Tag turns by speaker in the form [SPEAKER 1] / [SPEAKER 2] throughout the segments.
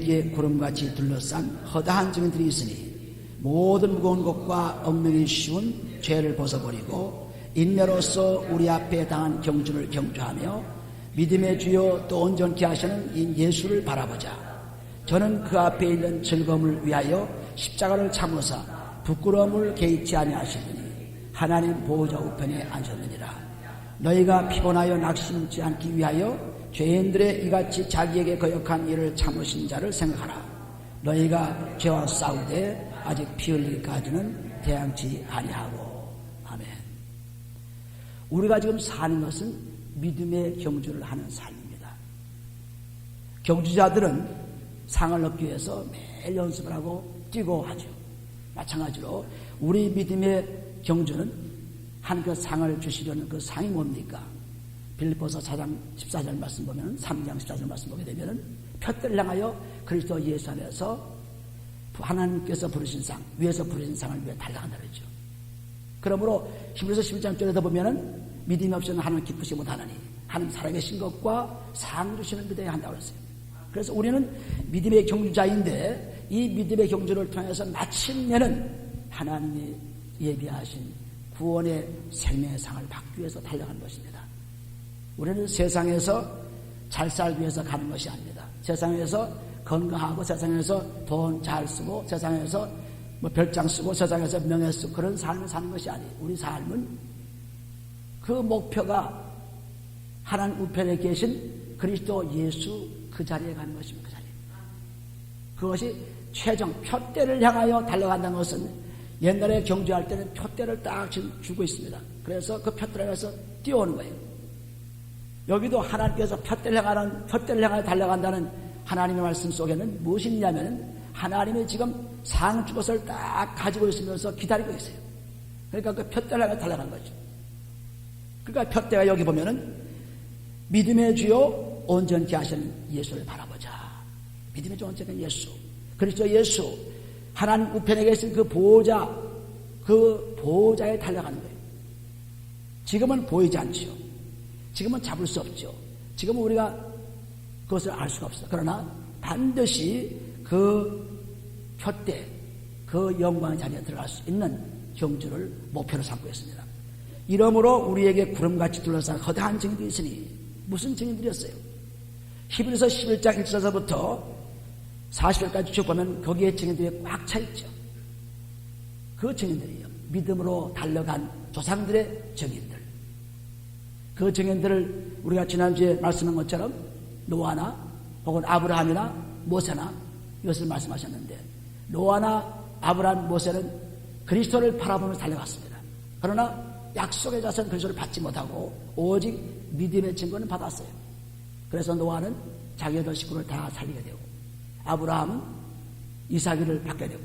[SPEAKER 1] 우리에게 구름같이 둘러싼 허다한 증인들이 있으니 모든 무거운 것과 얽매기 쉬운 죄를 벗어버리고 인내로서 우리 앞에 당한 경주를 경주하며 믿음의 주요 또 온전케 하시는 이 예수를 바라보자. 저는 그 앞에 있는 즐거움을 위하여 십자가를 참으사 부끄러움을 개의치 아니하시더니 하나님 보호자 우편에 앉으느니라. 너희가 피곤하여 낙심치 않기 위하여 죄인들의 이같이 자기에게 거역한 일을 참으신 자를 생각하라. 너희가 죄와 싸우되 아직 피 흘리기까지는 대항치 아니하고. 아멘. 우리가 지금 사는 것은 믿음의 경주를 하는 삶입니다. 경주자들은 상을 얻기 위해서 매일 연습을 하고 뛰고 하죠. 마찬가지로 우리 믿음의 경주는 하나님께서 상을 주시려는 그 상이 뭡니까? 빌립보서 4장 14절 말씀 보면 3장 14절 말씀 보게 되면 표대를 향하여 그리스도 예수 안에서 하나님께서 부르신 상, 위에서 부르신 상을 위해 달려간다 그랬죠. 그러므로 히브리서 11장 절에서 보면은 믿음이 없이는 하나님 기쁘시 못하느니 하나님 살아계신 것과 상 주시는 믿어야 한다고 그랬어요. 그래서 우리는 믿음의 경주자인데 이 믿음의 경주를 통해서 마침내는 하나님이 예비하신 구원의 생명의 상을 받기 위해서 달려가는 것입니다. 우리는 세상에서 잘 살기 위해서 가는 것이 아닙니다. 세상에서 건강하고 세상에서 돈 잘 쓰고 세상에서 별장 쓰고 세상에서 명예 쓰고 그런 삶을 사는 것이 아니에요. 우리 삶은 그 목표가 하나님 우편에 계신 그리스도 예수 그 자리에 가는 것입니다. 그 자리에. 그것이 최종 표대를 향하여 달려간다는 것은 옛날에 경주할 때는 표대를 딱 주고 있습니다. 그래서 그 표대를 향해서 뛰어오는 거예요. 여기도 하나님께서 표대를 향하여 달려간다는 하나님의 말씀 속에는 무엇이 있냐면 하나님이 지금 상 줄 것을 딱 가지고 있으면서 기다리고 있어요. 그러니까 그 표대를 향해 달려간 거죠. 그러니까 표대가 여기 보면은 믿음의 주요 온전케 하시는 예수를 바라보자. 믿음의 주요 온전케 하시는 예수, 그리스도 예수, 하나님 우편에 계신 그 보호자, 그 보호자에 달려가는 거예요. 지금은 보이지 않지요. 지금은 잡을 수 없죠. 지금은 우리가 그것을 알 수가 없어요. 그러나 반드시 그 표대, 그 영광의 자리에 들어갈 수 있는 경주를 목표로 삼고 있습니다. 이러므로 우리에게 구름같이 둘러싼 허다한 증인들이 있으니 무슨 증인들이었어요? 히브리서 11장 1절에서부터 40절까지 쭉 보면 거기에 증인들이 꽉 차 있죠. 그 증인들이요. 믿음으로 달려간 조상들의 증인들. 그 증인들을 우리가 지난주에 말씀한 것처럼 노아나 혹은 아브라함이나 모세나 이것을 말씀하셨는데 노아나 아브라함, 모세는 그리스도를 바라보면서 달려갔습니다. 그러나 약속의 자손 그리스도를 받지 못하고 오직 믿음의 증거는 받았어요. 그래서 노아는 자기 8식구를 다 살리게 되고 아브라함은 이삭을 받게 되고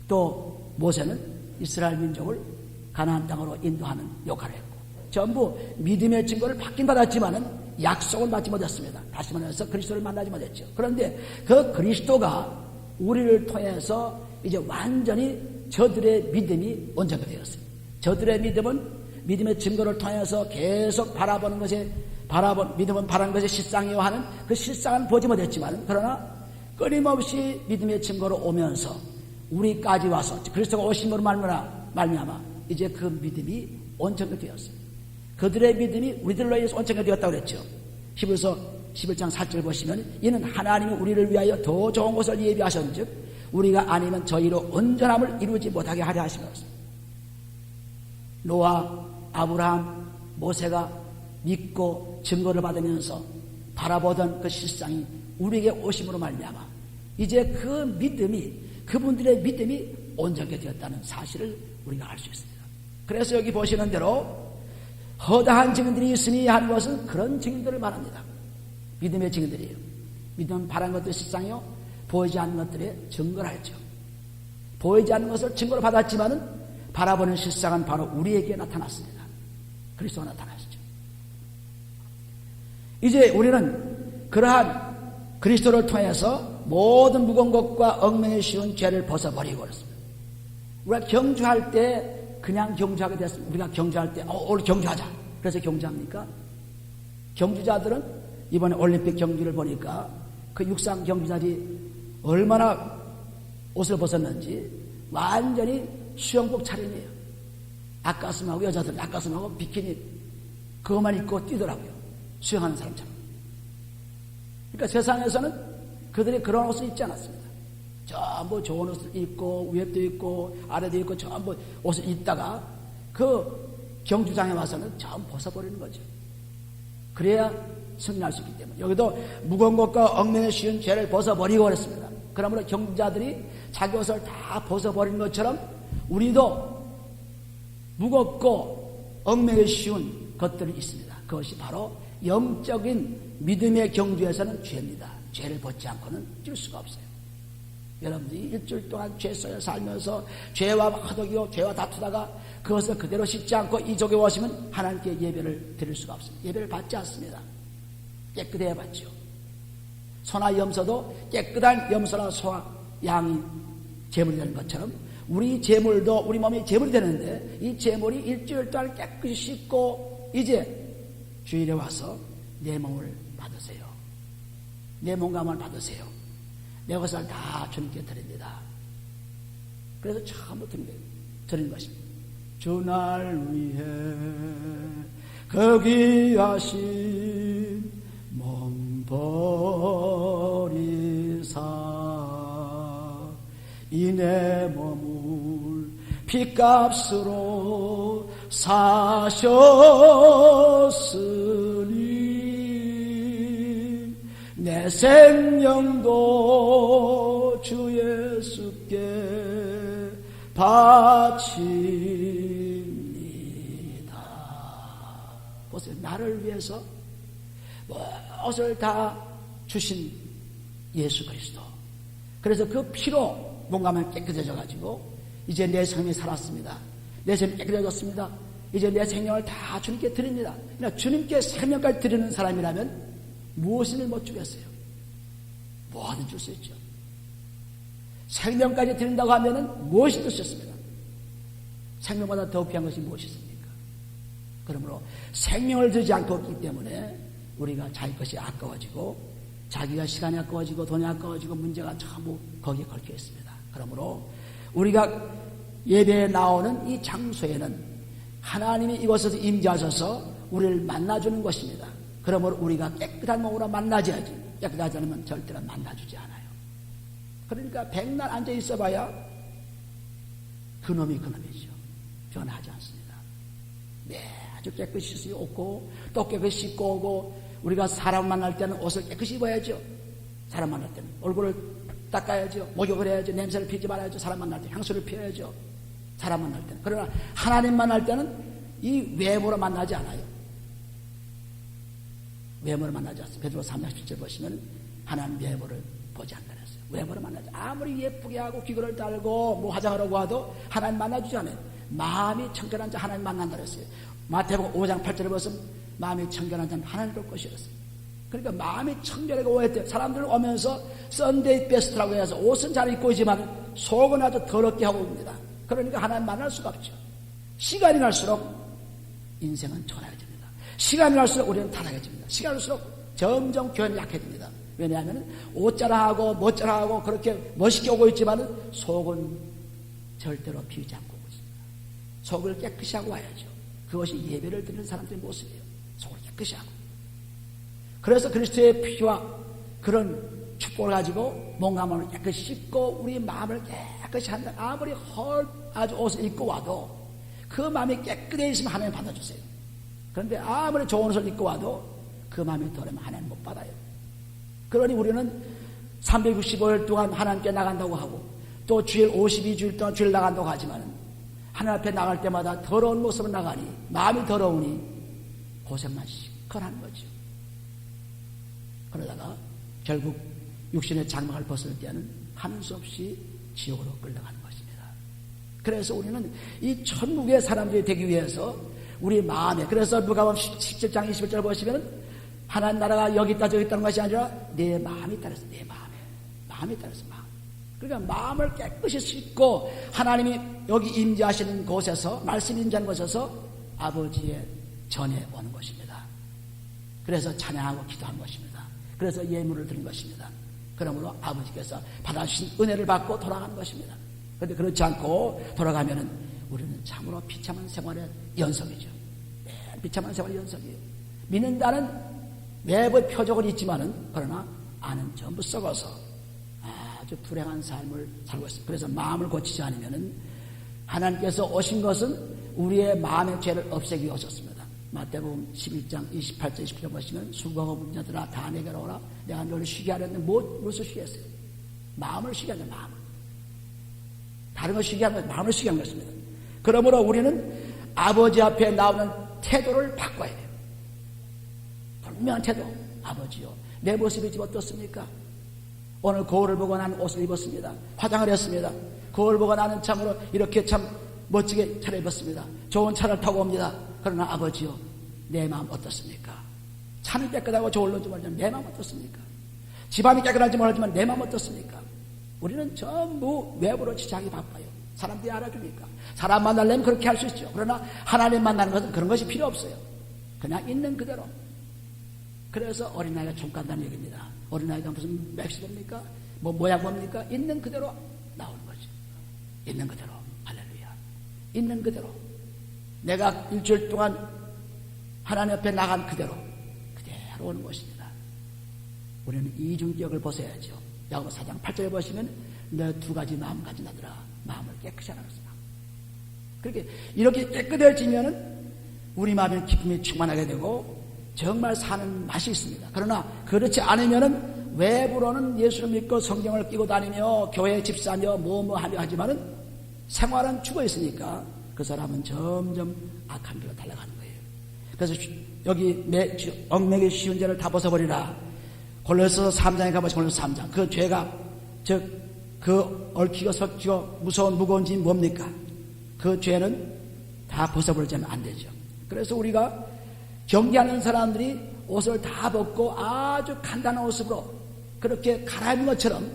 [SPEAKER 1] 또 모세는 이스라엘 민족을 가나안 땅으로 인도하는 역할을 했고 전부 믿음의 증거를 받긴 받았지만은 약속을 받지 못했습니다. 다시 말해서 그리스도를 만나지 못했죠. 그런데 그 그리스도가 우리를 통해서 이제 완전히 저들의 믿음이 온전히 되었어요. 저들의 믿음은 믿음의 증거를 통해서 계속 바라보는 것에 믿음은 바라는 것이 실상이요 하는 그 실상은 보지 못했지만 그러나 끊임없이 믿음의 증거로 오면서 우리까지 와서 그리스도가 오심으로 말미암아 이제 그 믿음이 온전히 되었어요. 그들의 믿음이 우리들로 인해서 온전히 되었다고 그랬죠. 히브리서 11장 4절 보시면 이는 하나님이 우리를 위하여 더 좋은 것을 예비하셨은즉 우리가 아니면 저희로 온전함을 이루지 못하게 하려 하시면서 노아, 아브라함, 모세가 믿고 증거를 받으면서 바라보던 그 실상이 우리에게 오심으로 말미암아 이제 그 믿음이 그분들의 믿음이 온전하게 되었다는 사실을 우리가 알 수 있습니다. 그래서 여기 보시는 대로 허다한 증인들이 있으니 하는 것은 그런 증인들을 말합니다. 믿음의 증인들이에요. 믿음은 바란 것들의 실상이요 보이지 않는 것들의 증거를 알죠. 보이지 않는 것을 증거로 받았지만은 바라보는 실상은 바로 우리에게 나타났습니다. 그리스도가 나타나시죠. 이제 우리는 그러한 그리스도를 통해서 모든 무거운 것과 얽매여 쉬운 죄를 벗어버리고 그렇습니다. 우리가 경주할 때 그냥 경주하게 됐습니다. 우리가 경주할 때 오늘 경주하자. 그래서 경주합니까? 경주자들은 이번에 올림픽 경기를 보니까 그 육상 경주자들이 얼마나 옷을 벗었는지 완전히 수영복 차림이에요. 앞가슴하고 여자들 앞가슴하고 비키니 그것만 입고 뛰더라고요. 수영하는 사람처럼. 그러니까 세상에서는 그들이 그런 옷을 입지 않았습니다. 전부 좋은 옷을 입고 위에도 입고 아래도 입고 전부 옷을 입다가 그 경주장에 와서는 전부 벗어버리는 거죠. 그래야 승리할 수 있기 때문에 여기도 무거운 것과 얽매여 쉬운 죄를 벗어버리고 그랬습니다. 그러므로 경주자들이 자기 옷을 다 벗어버리는 것처럼 우리도 무겁고 얽매여 쉬운 것들이 있습니다. 그것이 바로 영적인 믿음의 경주에서는 죄입니다. 죄를 벗지 않고는 뛸 수가 없어요. 여러분들이 일주일 동안 죄 속에 살면서 죄와 허덕이고 죄와 다투다가 그것을 그대로 씻지 않고 이 족에 오시면 하나님께 예배를 드릴 수가 없습니다. 예배를 받지 않습니다. 깨끗해야 받죠. 소나 염소도 깨끗한 염소나 소와 양이 제물이 되는 것처럼 우리 제물도 우리 몸이 제물이 되는데 이 제물이 일주일 동안 깨끗이 씻고 이제 주일에 와서 내 몸을 받으세요. 내 몸감을 받으세요. 내 것을 다 주님께 드립니다. 그래서 처음부터 드리는 것입니다. 주날 위해 거기하신 몸 버리사 이 내 몸을 피값으로 사셨으니 내 생명도 주 예수께 바칩니다. 보세요. 나를 위해서 무엇을 다 주신 예수 그리스도. 그래서 그 피로 몸감이 깨끗해져 가지고 이제 내 삶이 살았습니다. 내 삶이 깨끗해졌습니다. 이제 내 생명을 다 주님께 드립니다. 그러니까 주님께 생명까지 드리는 사람이라면 무엇을 못 주겠어요? 뭐든 줄 수 있죠. 생명까지 드린다고 하면은 무엇이 드셨습니다. 생명보다 더 귀한 것이 무엇이 있습니까? 그러므로 생명을 드리지 않고 있기 때문에 우리가 자기 것이 아까워지고 자기가 시간이 아까워지고 돈이 아까워지고 문제가 전부 거기에 걸쳐 있습니다. 그러므로 우리가 예배에 나오는 이 장소에는 하나님이 이곳에서 임재하셔서 우리를 만나주는 것입니다. 그러므로 우리가 깨끗한 몸으로 만나줘야지. 깨끗하지 않으면 절대로 만나주지 않아요. 그러니까 백날 앉아 있어봐야 그놈이 그놈이죠. 변하지 않습니다. 네, 아주 깨끗이 씻고 또 깨끗이 씻고 오고 우리가 사람 만날 때는 옷을 깨끗이 입어야죠. 사람 만날 때는 얼굴을 닦아야죠. 목욕을 해야죠. 냄새를 피지 말아야죠. 사람 만날 때 향수를 피워야죠. 사람 만날 때는. 그러나 하나님 만날 때는 이 외모로 만나지 않아요. 외모를 만나지 않습니다. 베드로 3장 17절 보시면 하나님 외모를 보지 않다 그랬어요. 외모를 만나지. 아무리 예쁘게 하고 귀걸이를 달고 뭐 화장하라고 해도 하나님 만나주지 않아요. 마음이 청결한 자 하나님 만난다 그랬어요. 마태복음 5장 8절에 보시면 마음이 청결한 자는 하나님 볼 것이었어요. 그러니까 마음이 청결하고 오해돼. 사람들 오면서 썬데이 베스트라고 해서 옷은 잘 입고 있지만 속은 아주 더럽게 하고 옵니다. 그러니까 하나님 만날 수가 없죠. 시간이 갈수록 인생은 초라해집니다. 시간이 갈수록 우리는 타락해집니다. 시간이 갈수록 점점 교회는 약해집니다. 왜냐하면 옷자랑하고 멋자랑하고 그렇게 멋있게 오고 있지만 속은 절대로 비우지 않고 오고 있습니다. 속을 깨끗이 하고 와야죠. 그것이 예배를 드리는 사람들의 모습이에요. 속을 깨끗이 하고. 그래서 그리스도의 피와 그런 축복을 가지고 몸감을 깨끗이 씻고 우리 마음을 깨끗이 한다. 아무리 아주 옷을 입고 와도 그 마음이 깨끗해 있으면 하나님 받아주세요. 그런데 아무리 좋은 옷을 입고 와도 그 마음이 더러면 하나님 못 받아요. 그러니 우리는 365일 동안 하나님께 나간다고 하고 또 주일 52주일 동안 주일 나간다고 하지만 하나님 앞에 나갈 때마다 더러운 모습으로 나가니 마음이 더러우니 고생만 시커하는 거죠. 그러다가 결국 육신의 장막을 벗을 때는 하는 수 없이 지옥으로 끌려가는 것입니다. 그래서 우리는 이 천국의 사람들이 되기 위해서 우리 마음에, 그래서 누가복음 17장 21절 보시면 하나님 나라가 여기 있다 저기 있다는 것이 아니라 내 마음이 따라서 내 마음이 따라서 마음. 그러니까 마음을 깨끗이 씻고 하나님이 여기 임재하시는 곳에서 말씀 임재하는 곳에서 아버지의 전에 오는 것입니다. 그래서 찬양하고 기도한 것입니다. 그래서 예물을 드린 것입니다. 그러므로 아버지께서 받아주신 은혜를 받고 돌아가는 것입니다. 그런데 그렇지 않고 돌아가면은 우리는 참으로 비참한 생활의 연속이죠. 비참한 생활의 연속이에요. 믿는다는 외부의 표적은 있지만은 그러나 안은 전부 썩어서 아주 불행한 삶을 살고 있습니다. 그래서 마음을 고치지 않으면은 하나님께서 오신 것은 우리의 마음의 죄를 없애기 위해 오셨습니다. 마태복음 11장 28절 29절 보시면 수고하고 문자들아 다 내게로 오라. 내가 너를 쉬게 하려는데 무엇을 쉬게 했어요? 마음을 쉬게 하는 마음을. 다른 걸 쉬게 하는 것, 마음을 쉬게 하는 것입니다. 그러므로 우리는 아버지 앞에 나오는 태도를 바꿔야 돼요. 분명한 태도. 아버지요, 내 모습이 지금 어떻습니까? 오늘 거울을 보고 나는 옷을 입었습니다. 화장을 했습니다. 거울을 보고 나는 참으로 이렇게 참 멋지게 차려입었습니다. 좋은 차를 타고 옵니다. 그러나 아버지요, 내 마음 어떻습니까? 차는 깨끗하고 좋을런지 모르지만 내 마음 어떻습니까? 집안이 깨끗한지 모르지만 내 마음 어떻습니까? 우리는 전부 외부로 지장이 바빠요. 사람들이 알아주니까. 사람 만나려면 그렇게 할 수 있죠. 그러나 하나님 만나는 것은 그런 것이 필요 없어요. 그냥 있는 그대로. 그래서 어린아이가 총 간다는 얘기입니다. 어린아이가 무슨 맥시봅니까? 뭐 모양 뭡니까? 있는 그대로 나오는 거죠. 있는 그대로. 할렐루야. 있는 그대로. 내가 일주일 동안 하나님 앞에 나간 그대로 오는 것입니다. 우리는 이중격을 벗어야죠. 야고보 4장 8절에 보시면 너 두 가지 마음 가진다더라. 마음을 깨끗이 하라 그랬습니다. 그렇게 이렇게 깨끗해지면은 우리 마음에 기쁨이 충만하게 되고 정말 사는 맛이 있습니다. 그러나 그렇지 않으면은 외부로는 예수를 믿고 성경을 끼고 다니며 교회에 집사며 뭐뭐 하려 하지만은 생활은 죽어 있으니까 그 사람은 점점 악한 길로 달려가는 거예요. 그래서 여기 얽매기 쉬운 죄를 다 벗어버리라. 골로새서 3장에 가보시면 골로새 3장. 그 죄가 그 얽히고 섞이고 무거운 짐이 뭡니까? 그 죄는 다 벗어버리자면 안 되죠. 그래서 우리가 경계하는 사람들이 옷을 다 벗고 아주 간단한 옷으로 그렇게 갈아입는 것처럼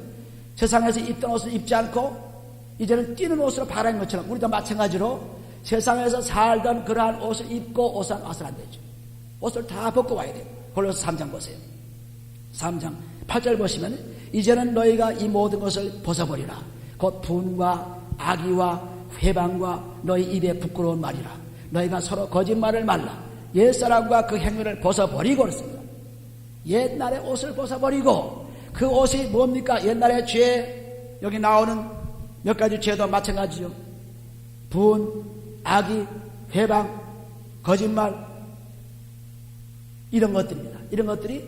[SPEAKER 1] 세상에서 입던 옷을 입지 않고 이제는 뛰는 옷으로 갈아입는 것처럼 우리도 마찬가지로 세상에서 살던 그러한 옷을 입고 옷은 와서는 안 되죠. 옷을 다 벗고 와야 돼요. 골로새 3장 보세요. 3장 8절 보시면 이제는 너희가 이 모든 것을 벗어버리라. 곧 분과 악의와 회방과 너희 입에 부끄러운 말이라. 너희가 서로 거짓말을 말라. 옛사람과 그 행위를 벗어버리고 그랬습니다. 옛날의 옷을 벗어버리고 그 옷이 뭡니까? 옛날의 죄, 여기 나오는 몇 가지 죄도 마찬가지죠. 분, 악의, 회방, 거짓말 이런 것들입니다. 이런 것들이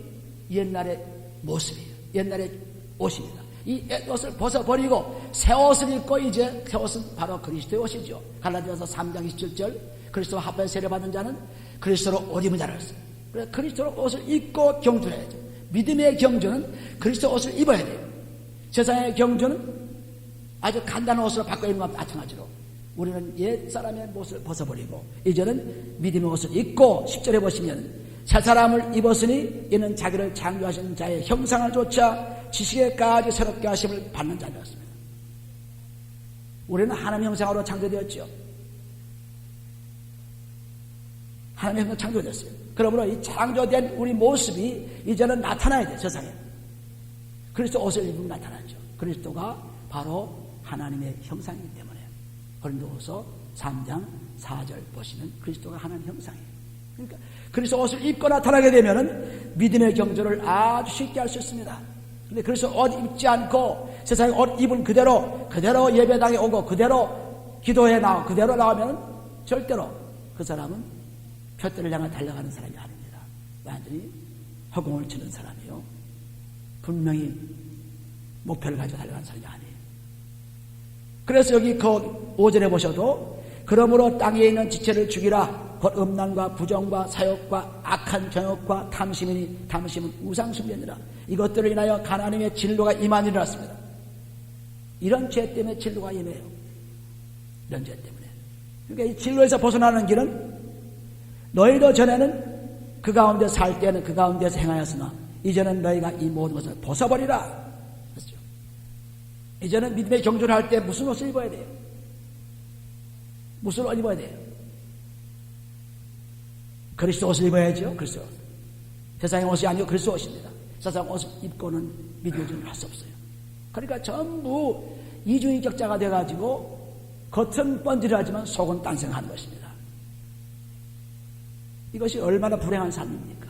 [SPEAKER 1] 옛날의 모습이에요. 옛날의 옷입니다. 이 옷을 벗어버리고 새 옷을 입고 이제 새 옷은 바로 그리스도의 옷이죠. 갈라디아서 3장 27절 그리스도와 합하여 세례받은 자는 그리스도로 옷 입은 자라 했어요. 그래서 그리스도로 옷을 입고 경주해야죠. 믿음의 경주는 그리스도 옷을 입어야 돼요. 세상의 경주는 아주 간단한 옷으로 바꿔 입는 것과 마찬가지로 우리는 옛사람의 옷을 벗어버리고 이제는 믿음의 옷을 입고 10절에 보시면 새 사람을 입었으니 이는 자기를 창조하신 자의 형상을 좇아 지식에까지 새롭게 하심을 받는 자였습니다. 우리는 하나님 형상으로 창조되었죠. 하나님 형상으로 창조됐어요. 그러므로 이 창조된 우리 모습이 이제는 나타나야 돼요. 세상에. 그리스도 옷을 입으면 나타나죠. 그리스도가 바로 하나님의 형상이기 때문에 고린도후서 3장 4절 보시면 그리스도가 하나님 형상이에요. 그러니까 그리스도 옷을 입고 나타나게 되면은 믿음의 경주를 아주 쉽게 할 수 있습니다. 근데 그래서 옷 입지 않고 세상에 옷 입은 그대로 예배당에 오고 그대로 기도에 나오고 그대로 나오면 절대로 그 사람은 표대를 향해 달려가는 사람이 아닙니다. 완전히 허공을 치는 사람이요. 분명히 목표를 가지고 달려가는 사람이 아니에요. 그래서 여기 그 5절에 보셔도 그러므로 땅에 있는 지체를 죽이라. 곧 음란과 부정과 사욕과 악한 정욕과 탐심이니 탐심은 우상숭배니라. 이것들을 인하여 하나님의 진노가 임하니라 했습니다. 이런 죄 때문에 진노가 임해요. 이런 죄 때문에. 그러니까 이 진노에서 벗어나는 길은 너희도 전에는 그 가운데 살 때는 그 가운데서 행하였으나 이제는 너희가 이 모든 것을 벗어버리라. 그렇죠? 이제는 믿음의 경주를 할 때 무슨 옷을 입어야 돼요? 무슨 옷을 입어야 돼요? 그리스도 옷을 입어야죠. 그리스도 옷. 세상의 옷이 아니고 그리스도 옷입니다. 세상 옷을 입고는 믿음의 경주를 할 수 없어요. 그러니까 전부 이중인격자가 돼가지고 겉은 번지르하지만 속은 딴생하는 것입니다. 이것이 얼마나 불행한 삶입니까?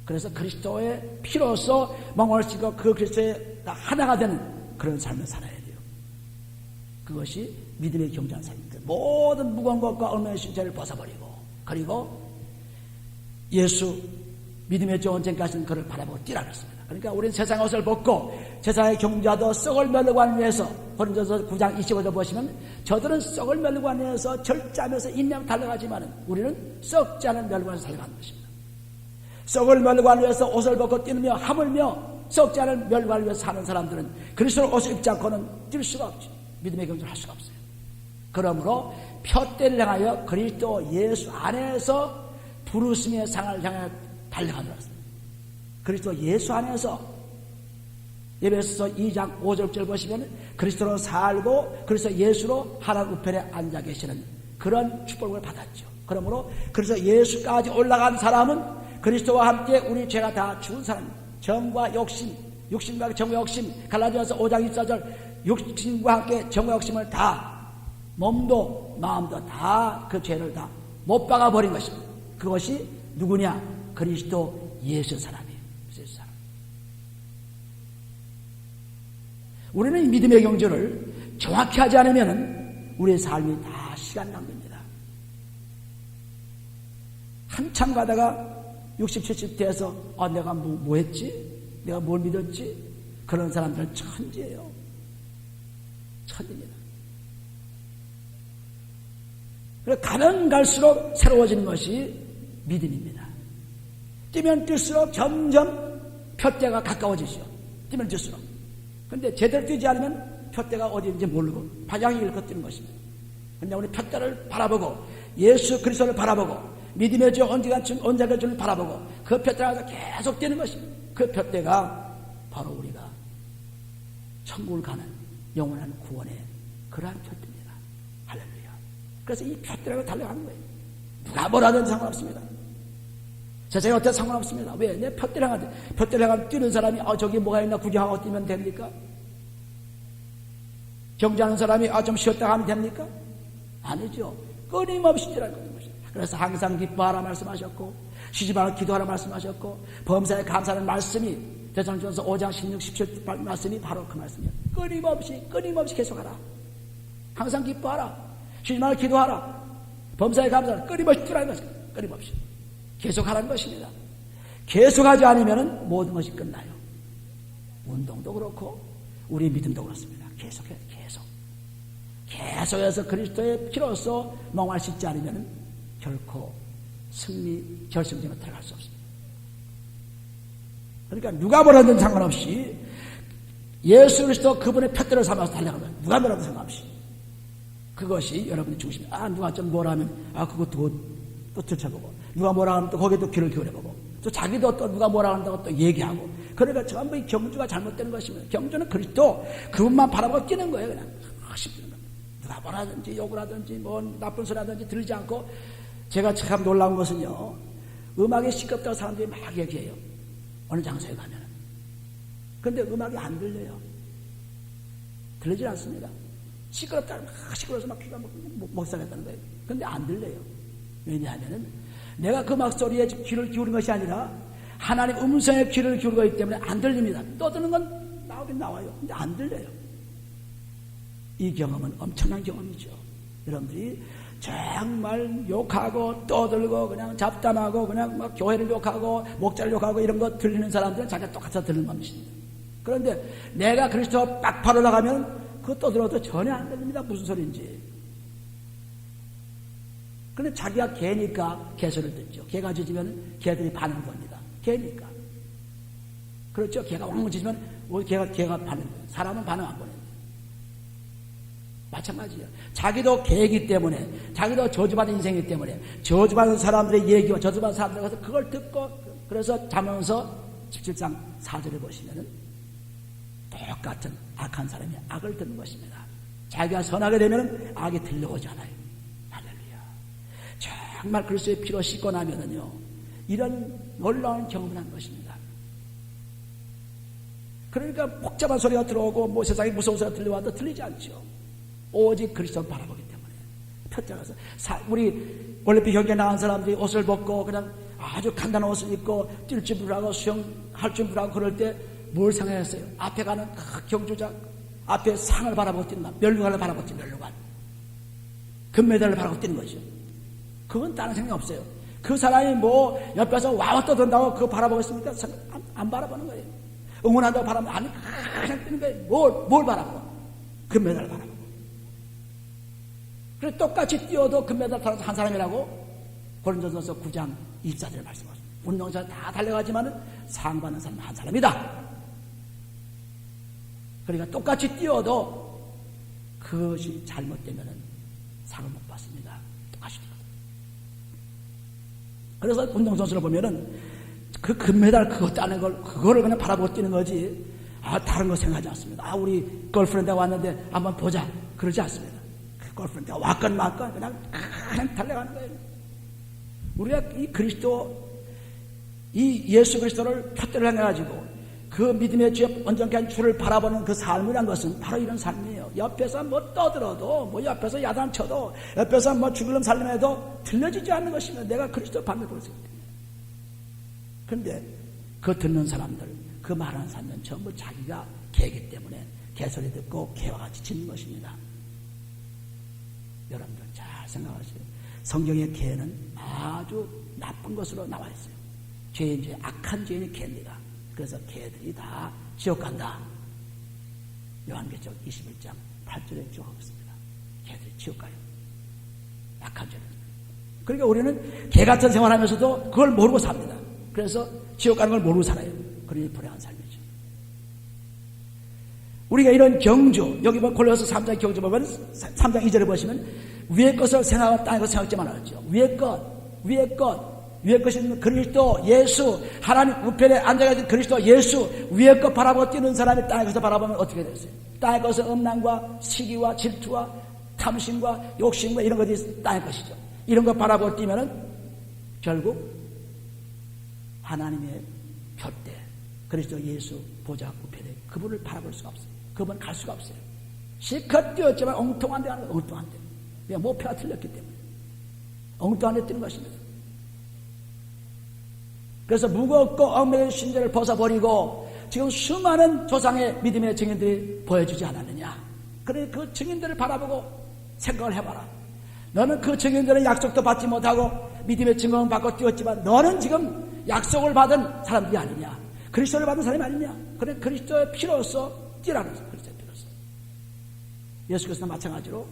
[SPEAKER 1] 그래서 그리스도의 피로서 멍을 씻고 그 그리스도의 하나가 되는 그런 삶을 살아야 돼요. 그것이 믿음의 경주한 삶입니다. 모든 무거운 것과 얽매인 신체를 벗어버리고, 그리고 예수 믿음의 좋은 전까지는 그를 바라보고 뛰라고 했습니다. 그러니까 우리는 세상 옷을 벗고 세상의 경주하도 썩을 멸류관 위해서, 고린도서 9장 25절 보시면 저들은 썩을 멸류관 위해서 절제하면서 인내하며 달려가지만 우리는 썩지 않은 멸류관에서 살아가는 것입니다. 썩을 멸류관 위해서 옷을 벗고 뛰며 하물며 썩지 않은 멸류관을 위해서 사는 사람들은 그리스도의 옷을 입지 않고는 뛸 수가 없지. 믿음의 경주를 할 수가 없어요. 그러므로 푯대를 향하여 그리스도 예수 안에서 부르심의 상을 향해 달려가더라. 그리스도 예수 안에서 에베소서 2장 5절 보시면 그리스도로 살고 그리스도 예수로 하나님 우편에 앉아 계시는 그런 축복을 받았죠. 그러므로 그래서 예수까지 올라간 사람은 그리스도와 함께 우리 죄가 다 죽은 사람입니다. 정과 욕심, 육신과 정과 욕심, 갈라디아서 5장 24절 육신과 함께 정과 욕심을 다 몸도 마음도 다 그 죄를 다 못 박아 버린 것입니다. 그것이 누구냐? 그리스도 예수 사람이에요. 예수 사람. 우리는 믿음의 경주를 정확히 하지 않으면 우리의 삶이 다 시간 낭비입니다. 한참 가다가 60, 70 돼서 내가 뭐 했지? 내가 뭘 믿었지? 그런 사람들은 천지예요. 천지입니다. 그래서 가면 갈수록 새로워지는 것이 믿음입니다. 뛰면 뛸수록 점점 푯대가 가까워지죠. 뛰면 뛸수록. 그런데 제대로 뛰지 않으면 푯대가 어디인지 모르고 방향이 잃고 뛰는 것입니다. 그런데 우리 푯대를 바라보고 예수 그리스도를 바라보고 믿음의 주 언제가 주를 바라보고 그 푯대가 계속 뛰는 것입니다. 그 푯대가 바로 우리가 천국을 가는 영원한 구원의 그러한 푯대입니다. 할렐루야. 그래서 이 푯대라고 달려가는 거예요. 누가 뭐라든 상관없습니다. 세상에 어때도 상관없습니다. 왜? 내 푯대를 향하면 뛰는 사람이 저기 뭐가 있나 구경하고 뛰면 됩니까? 경주하는 사람이 좀 쉬었다 가면 됩니까? 아니죠. 끊임없이 뛰라는 것입니다. 그래서 항상 기뻐하라 말씀하셨고 쉬지 말고 기도하라 말씀하셨고 범사에 감사하는 말씀이 대사전서 5장 16, 17 말씀이 바로 그 말씀이에요. 끊임없이 계속하라. 항상 기뻐하라. 쉬지 말고 기도하라. 범사에 감사하라. 끊임없이 뛰라는 것입니다. 끊임없이. 계속하라는 것입니다. 계속하지 않으면 모든 것이 끝나요. 운동도 그렇고 우리 믿음도 그렇습니다. 계속해서 계속해서 그리스도의 피로서 멍을 씻지 않으면 결코 결승전에 들어갈 수 없습니다. 그러니까 누가 뭐라든 상관없이 예수 그리스도 그분의 푯대를 삼아서 달려가는 거예요. 누가 뭐라든 상관없이. 그것이 여러분의 중심이에요. 누가 좀 뭐라 하면 그것도 또 들춰보고 누가 뭐라 하면 또 거기에 또 귀를 기울여보고 또 자기도 또 누가 뭐라 한다고 또 얘기하고 그러니까 전부 이 경주가 잘못되는 것입니다. 경주는 그리스도 그분만 바라보고 뛰는 거예요. 그냥 싶은 겁니다. 누가 뭐라든지 욕을 하든지 뭐 나쁜 소리 하든지 들리지 않고 제가 참 놀라운 것은요. 음악이 시끄럽다고 사람들이 막 얘기해요. 어느 장소에 가면. 그런데 음악이 안 들려요. 들리질 않습니다. 시끄럽다고 막 시끄러워서 막 귀가 못 살겠다는 거예요. 그런데 안 들려요. 왜냐하면 내가 그 음악 소리에 귀를 기울인 것이 아니라 하나님 음성에 귀를 기울이고 있기 때문에 안 들립니다. 떠드는 건 나오긴 나와요. 근데 안 들려요. 이 경험은 엄청난 경험이죠. 여러분들이 정말 욕하고 떠들고 그냥 잡담하고 그냥 막 교회를 욕하고 목자를 욕하고 이런 거 들리는 사람들은 자기가 똑같이 들리는 겁니다. 그런데 내가 그리스도 빡파로 나가면 그거 떠들어도 전혀 안 들립니다. 무슨 소리인지. 그런데 자기가 개니까 개소리를 듣죠. 개가 짖으면 개들이 반응을 봅니다. 개니까. 그렇죠. 개가 왕 짖으면 개가 반응을 보여요. 사람은 반응 안 보내요. 마찬가지예요. 자기도 개이기 때문에 자기도 저주받은 인생이기 때문에 저주받은 사람들의 얘기와 저주받은 사람들에 가서 그걸 듣고 그래서 자면서 17장 4절에 보시면은 똑같은 악한 사람이 악을 듣는 것입니다. 자기가 선하게 되면은 악이 들려오지 않아요. 할렐루야. 정말 그리스도의 피로 씻고 나면은요 이런 놀라운 경험을 한 것입니다. 그러니까 복잡한 소리가 들어오고 뭐 세상에 무서운 소리가 들려와도 들리지 않죠. 오직 그리스도를 바라보기 때문에. 편장해서 우리 올림픽 경기에 나간 사람들이 옷을 벗고 그냥 아주 간단한 옷을 입고 뛸 준비를 하고 수영할 준비를 하고 그럴 때 뭘 생각했어요? 앞에 가는 경주자 앞에 상을 바라보고 뛰는 거야. 면류관을 바라보고 뛰는 면류관. 금메달을 바라보고 뛰는 거죠. 그건 다른 생각 없어요. 그 사람이 뭐 옆에서 와와 떠든다고 그거 바라보고 있습니까? 안 바라보는 거예요. 응원한다고 바라보면 아니 그냥 뛰는 거예요. 뭘 바라보고? 금메달을 바라보고. 그래서 똑같이 뛰어도 금메달 타는 한 사람이라고 고린도전서 9장 24절에 말씀하십니다. 운동선 다 달려가지만은 상 받는 사람은 한 사람이다. 그러니까 똑같이 뛰어도 그것이 잘못되면은 상을 못 받습니다. 똑같이 뛰어도. 그래서 운동선수를 보면은 그 금메달 그거 따는 걸 그거를 그냥 바라보고 뛰는 거지. 다른 거 생각하지 않습니다. 우리 걸프렌드가 왔는데 한번 보자. 그러지 않습니다. 그 걸프렌드가 왔건 맞건 그냥 달려가는 거예요. 우리가 이 그리스도, 이 예수 그리스도를 표대를 해가지고 그 믿음의 주에 온전케 한 주를 바라보는 그 삶이란 것은 바로 이런 삶이에요. 옆에서 뭐 떠들어도, 뭐 옆에서 야단쳐도, 옆에서 뭐 죽을름 살림해도 들려지지 않는 것이면 내가 그리스도를 반드시 볼 수 있거든요. 그런데 그 듣는 사람들, 그 말하는 사람은 전부 자기가 개이기 때문에 개소리 듣고 개와 같이 짖는 것입니다. 여러분들 잘 생각하세요. 성경의 개는 아주 나쁜 것으로 나와 있어요. 죄인 중에 악한 죄인이 개입니다. 그래서 개들이 다 지옥 간다. 요한계시록 21장 8절에 기록하고 있습니다. 개들이 지옥 가요. 악한 죄는. 그러니까 우리는 개 같은 생활하면서도 그걸 모르고 삽니다. 그래서 지옥 가는 걸 모르고 살아요. 그러니 불행한 삶이죠. 우리가 이런 경주, 여기 보면 골로새 3장 경주 보면 3장 2절에 보시면 위의 것을 생각하고 땅의 것을 생각지 말아야죠. 위의 것은 그리스도 예수, 하나님 우편에 앉아가지고 그리스도 예수, 위의 것 바라보고 뛰는 사람이 땅의 것을 바라보면 어떻게 되겠어요? 땅의 것은 음란과 시기와 질투와 탐심과 욕심과 이런 것이 땅의 것이죠. 이런 것 바라보고 뛰면은 결국 하나님의 표대, 그리스도 예수 보좌 우편에 그분을 바라볼 수가 없어요. 그분 갈 수가 없어요. 실컷 뛰었지만 엉뚱한 데 하는 거예요. 엉뚱한 데. 그냥 목표가 틀렸기 때문에 엉뚱한 데 뛰는 것입니다. 그래서 무겁고 얽매인 신제를 벗어버리고 지금 수많은 조상의 믿음의 증인들이 보여주지 않았느냐. 그래 그 증인들을 바라보고 생각을 해봐라. 너는 그 증인들은 약속도 받지 못하고 믿음의 증언을 받고 뛰었지만 너는 지금 약속을 받은 사람들이 아니냐. 그리스도를 받은 사람이 아니냐. 그래 그리스도의 피로서 뛰라는 거죠. 그리스도의 피로서. 예수께서도 마찬가지로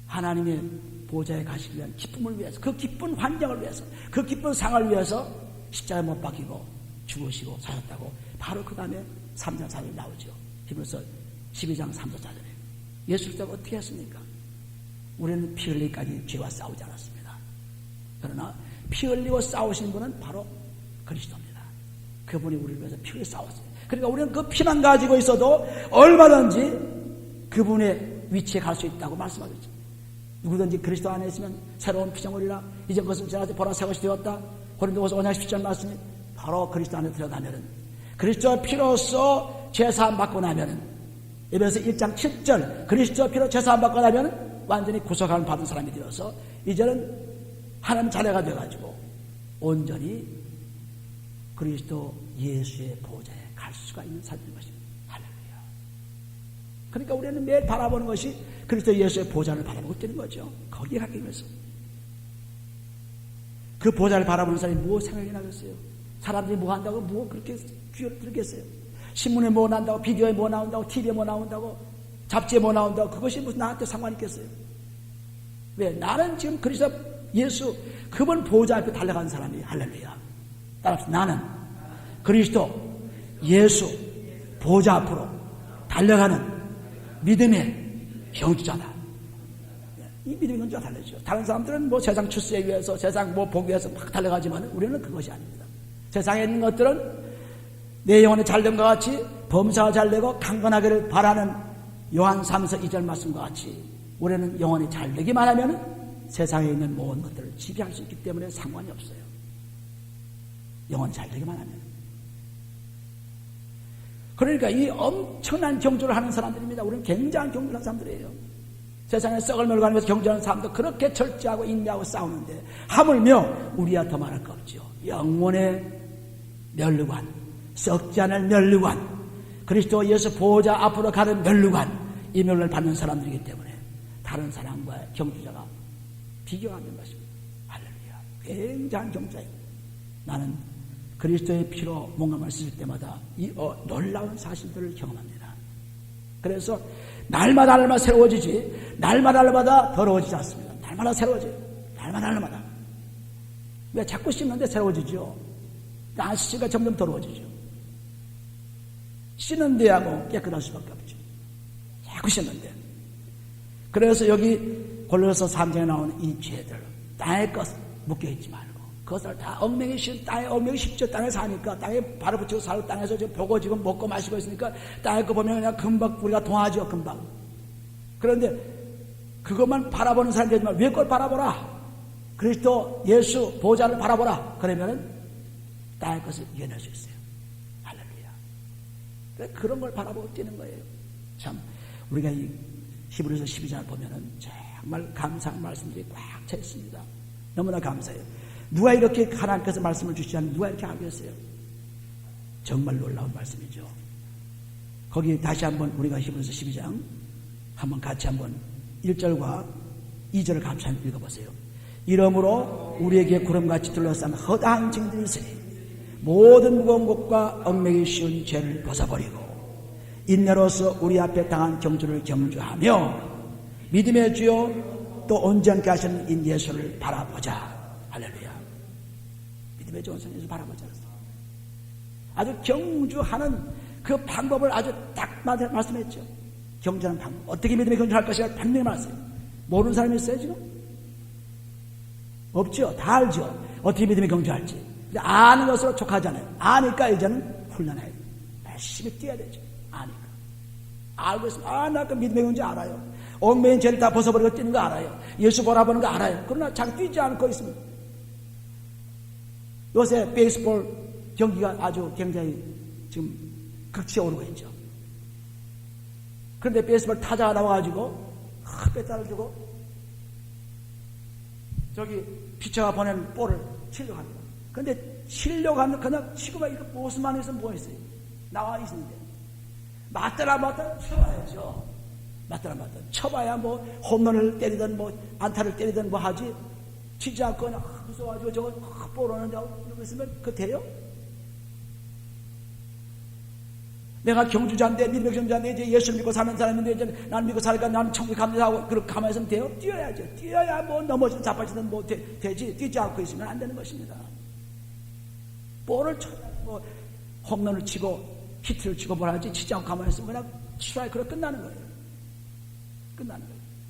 [SPEAKER 1] 하나님의 보좌에 가시기 위한 기쁨을 위해서, 그 기쁜 환경을 위해서, 그 기쁜 상을 위해서 십자가에 못 박히고 죽으시고 사셨다고 바로 그 다음에 3장 4절 나오죠. 히브리서 12장 3절 4절에. 예수께서 어떻게 했습니까? 우리는 피 흘리기까지 죄와 싸우지 않았습니다. 그러나 피 흘리고 싸우신 분은 바로 그리스도입니다. 그분이 우리를 위해서 피 흘려 싸웠어요. 그러니까 우리는 그 피만 가지고 있어도 얼마든지 그분의 위치에 갈 수 있다고 말씀하셨죠. 누구든지 그리스도 안에 있으면 새로운 피조물이라 이전 것은 지나지 보라 새 것이 되었다. 고린도후서 5장 17절 말씀이 바로 그리스도 안에 들어가면은 그리스도의 피로써 제사함 받고 나면은 에베소 1장 7절 그리스도의 피로 제사함 받고 나면은 완전히 구속함을 받은 사람이 되어서 이제는 하나님 자녀가 되어가지고 온전히 그리스도 예수의 보좌에 갈 수가 있는 삶인 것입니다. 할렐루야. 그러니까 우리는 매일 바라보는 것이 그리스도 예수의 보좌를 바라보고 뛰는 거죠. 거기에 가기 위해서. 그 보좌를 바라보는 사람이 무엇 생각이 나겠어요? 사람들이 뭐 한다고 뭐 그렇게 귀를 들겠어요? 신문에 뭐 나온다고, 비디오에 뭐 나온다고, TV에 뭐 나온다고, 잡지에 뭐 나온다고, 그것이 무슨 나한테 상관이 있겠어요? 왜? 나는 지금 그리스도 예수, 그분 보좌 앞에 달려가는 사람이 할렐루야. 따라서 나는 그리스도 예수 보좌 앞으로 달려가는 믿음의 경주자다. 이 믿음의 경주가 달라지죠. 다른 사람들은 뭐 세상 출세에 위해서, 세상 뭐 보기 위해서 막 달려가지만 우리는 그것이 아닙니다. 세상에 있는 것들은 내 영혼이 잘된 것 같이 범사가 잘되고 강건하기를 바라는 요한 3서 2절 말씀과 같이 우리는 영혼이 잘되기만 하면 세상에 있는 모든 것들을 지배할 수 있기 때문에 상관이 없어요. 영혼이 잘되기만 하면. 그러니까 이 엄청난 경주를 하는 사람들입니다. 우리는 굉장한 경주를 하는 사람들이에요. 세상에 썩을 멀고 하면서 경주하는 사람도 그렇게 철저하고 인내하고 싸우는데 하물며 우리야 더 말할 거 없죠. 영원의 멸류관, 썩지 않을 멸류관, 그리스도 예수 보호자 앞으로 가는 멸류관, 이 멸류관을 받는 사람들이기 때문에 다른 사람과 경주자가 비교가 안 되는 것입니다. 할렐루야. 굉장한 경주자예요. 나는 그리스도의 피로 몸감을 쓸 때마다 이 놀라운 사실들을 경험합니다. 그래서 날마다 새로워지지, 날마다 더러워지지 않습니다. 날마다 새로워져요. 날마다. 왜 자꾸 씻는데 새로워지죠? 안 씻으니까 점점 더러워지죠. 씻는데야 뭐 깨끗할 수밖에 없죠. 자꾸 씻는데. 그래서 여기 골로새 3장에 나오는 이 죄들, 땅의 것 묶여있지 말고 그것을 다 얽매기 쉬운 땅에 얽매기 쉽죠. 땅에 사니까 땅에 발을 붙이고 살고 땅에서 지금 보고 지금 먹고 마시고 있으니까 땅에 거 보면 그냥 금방 우리가 동하죠. 금방. 그런데 그것만 바라보는 사람이 되지만 위에 걸 바라보라. 그리스도 예수 보호자를 바라보라. 그러면은 땅의 것을 이겨낼 수 있어요. 할렐루야. 그런 걸 바라보고 뛰는 거예요. 참 우리가 이 히브리서 12장을 보면은 정말 감사한 말씀들이 꽉 차 있습니다. 너무나 감사해요. 누가 이렇게 하나님께서 말씀을 주시지 않으면 누가 이렇게 알겠어요? 정말 놀라운 말씀이죠. 거기 다시 한번 우리가 히브리서 12장 한번 같이 한번 1절과 2절을 같이 한번 읽어보세요. 이러므로 우리에게 구름같이 둘러싼 허다한 증들이 있으니 모든 무거운 것과 얽매기 쉬운 죄를 벗어버리고 인내로서 우리 앞에 당한 경주를 경주하며 믿음의 주요 또 온전케 하시는 인 예수를 바라보자. 할렐루야. 믿음의 주 온전케 예수를 바라보자. 아주 경주하는 그 방법을 아주 딱 말씀했죠. 경주하는 방법. 어떻게 믿음의 경주할 것이냐 분명히 말했어요. 모르는 사람이 있어요 지금? 없죠. 다 알죠. 어떻게 믿음의 경주할지. 아는 것으로 족하잖아요. 아니까 이제는 훈련해야 돼요. 열심히 뛰어야 되죠. 아니까. 알고 있으면 나 그 믿음의 경주 알아요. 얽매인 죄를 다 벗어버리고 뛰는 거 알아요. 예수 보라보는 거 알아요. 그러나 자기 뛰지 않고 있으면 요새 베이스볼 경기가 아주 굉장히 지금 극치에 오르고 있죠. 그런데 베이스볼 타자가 나와가지고 배탈을 주고 저기 피처가 보낸 볼을 치려고 합니다. 그런데 치려고 하면 그냥 치고만 이렇게 보수만 해서 뭐 했어요? 나와 있는데 맞더라 쳐봐야죠. 맞더라 쳐봐야 뭐 홈런을 때리든 뭐 안타를 때리든 뭐 하지. 치지 않고 그냥 무서워가지고 저거 볼 오는데 이러고 있으면 그거 돼요? 내가 경주자인데 믿음의 경주자인데 이제 예수 믿고 사는 사람인데 이제 난 믿고 살니까 나는 천국에 갑니다 하고 그렇게 가만히 있으면 돼요? 뛰어야죠. 뛰어야 뭐 넘어지든 자빠지든 뭐 되지. 뛰지 않고 있으면 안 되는 것입니다. 볼을 쳐야 뭐 홈런을 치고 히트를 치고 뭘 하지. 치지 않고 가만히 있으면 그냥 스트라이크로 끝나는 거예요.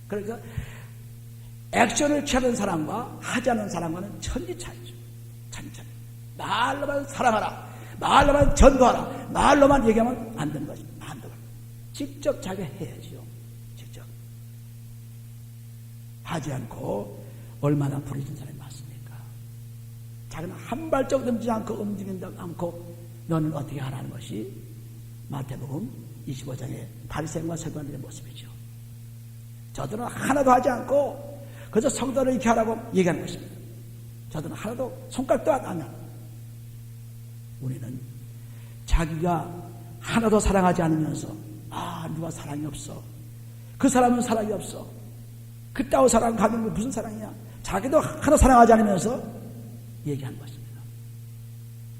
[SPEAKER 1] 그러니까 액션을 취하는 사람과 하지 않는 사람과는 천지 차이죠. 천천히. 말로만 사랑하라. 말로만 전도하라. 말로만 얘기하면 안 되는 것입니다. 안 되는. 직접 자기가 해야지요. 직접. 하지 않고 얼마나 부르진 사람이 많습니까? 자기는 한 발짝 넘지 않고 움직인다고 않고 너는 어떻게 하라는 것이 마태복음 25장의 바리새인과 서기관들의 모습이죠. 저들은 하나도 하지 않고 그저 성도를 이렇게 하라고 얘기하는 것입니다. 저들은 하나도 손가락도 안 하냐. 우리는 자기가 하나도 사랑하지 않으면서 누가 사랑이 없어. 그 사람은 사랑이 없어. 그따위 사랑 가진 게 무슨 사랑이야. 자기도 하나 사랑하지 않으면서 얘기하는 것입니다.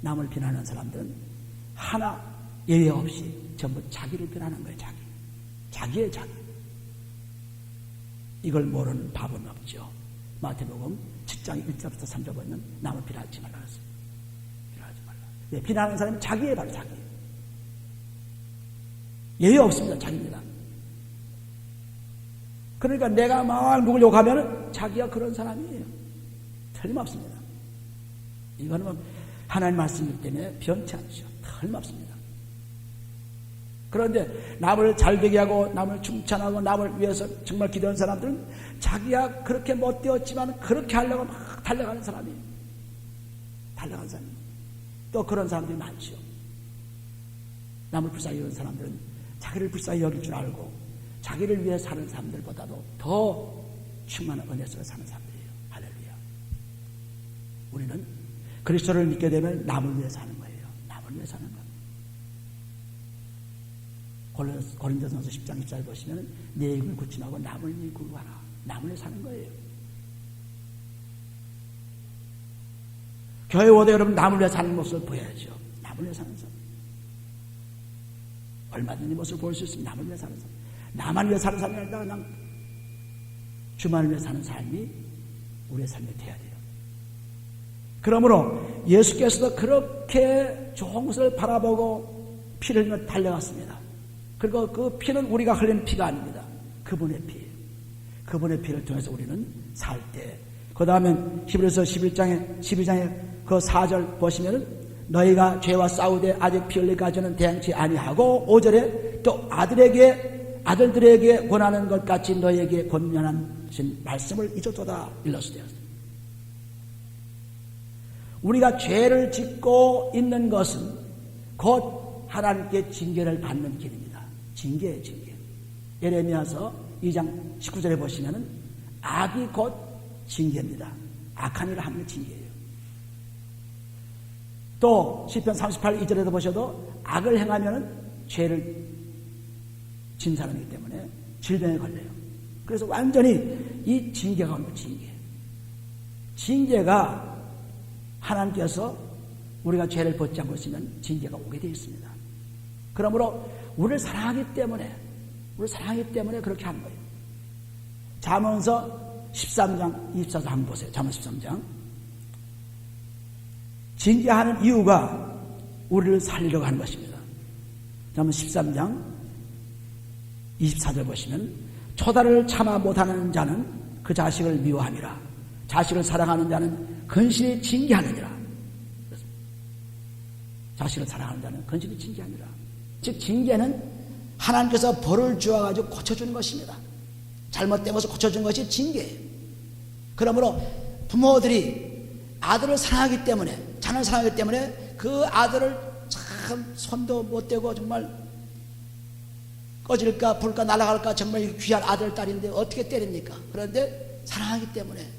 [SPEAKER 1] 남을 비난하는 사람들은 하나 예외 없이 전부 자기를 비난하는 거예요. 자기의 자기. 이걸 모르는 바보는 없죠. 마태복음 7장 1절부터 3절 보면 남을 비난하지 말라 했어요. 비난하지 말라. 네, 비난하는 사람은 자기예요. 바로 자기. 예외 없습니다. 자기입니다. 그러니까 내가 막 누굴 욕하면 자기가 그런 사람이에요. 틀림없습니다. 이거는 뭐 하나님 말씀이기 때문에 변치 않죠. 틀림없습니다. 그런데 남을 잘되게 하고 남을 칭찬하고 남을 위해서 정말 기도하는 사람들은 자기가 그렇게 못되었지만 그렇게 하려고 막 달려가는 사람이에요. 달려가는 사람이에요. 또 그런 사람들이 많죠. 남을 불쌍히 여기는 사람들은 자기를 불쌍히 여길 줄 알고 자기를 위해 사는 사람들보다도 더 충만한 은혜 속에 사는 사람들이에요. 할렐루야. 우리는 그리스도를 믿게 되면 남을 위해 사는 거예요. 남을 위해 사는 것. 고린도전서 10장 1절 보시면 내 입을 굳히하고 남을 위해 구하라. 남을 위해 사는 거예요. 교회 오대 여러분 남을 위해 사는 모습을 보여야죠. 남을 위해 사는 사람. 얼마든지 모습을 보일 수 있습니다. 남을 위해 사는 사람. 나만 위해 사는 사람이 아니라 그냥 주만을 위해 사는 삶이 우리의 삶이 되어야 돼요. 그러므로 예수께서도 그렇게 좋은 것을 바라보고 피를 흘리며 달려갔습니다. 그리고 그 피는 우리가 흘리는 피가 아닙니다. 그분의 피예요. 그분의 피를 통해서 우리는 살 때. 그 다음에 히브리서 12장에 그 4절 보시면은 너희가 죄와 싸우되 아직 피 흘리기까지는 대항치 아니하고 5절에 또 아들들에게 권하는 것 같이 너희에게 권면하신 말씀을 잊었도다 일러스되었습니다. 우리가 죄를 짓고 있는 것은 곧 하나님께 징계를 받는 길입니다. 징계예요, 징계. 예레미야서 2장 19절에 보시면은 악이 곧 징계입니다. 악한 일을 하는 게 징계예요. 또 시편 38 2절에도 보셔도 악을 행하면은 죄를 진 사람이기 때문에 질병에 걸려요. 그래서 완전히 이 징계가 오는 징계. 징계가 하나님께서 우리가 죄를 벗지 않고 있으면 징계가 오게 되어 있습니다. 그러므로 우리를 사랑하기 때문에 그렇게 하는 거예요. 잠언서 13장 24절 한번 보세요. 잠언 13장. 징계하는 이유가 우리를 살리려고 하는 것입니다. 잠언 13장 24절 보시면 초달을 참아 못하는 자는 그 자식을 미워함이라. 자식을 사랑하는 자는 근실히 징계하느니라. 자식을 사랑하는 자는 근실히 징계하느니라. 즉 징계는 하나님께서 벌을 주어가지고 고쳐주는 것입니다. 잘못된 것을 고쳐주는 것이 징계예요. 그러므로 부모들이 아들을 사랑하기 때문에, 자녀를 사랑하기 때문에 그 아들을 참 손도 못 대고 정말 꺼질까 불까 날아갈까 정말 귀한 아들 딸인데 어떻게 때립니까? 그런데 사랑하기 때문에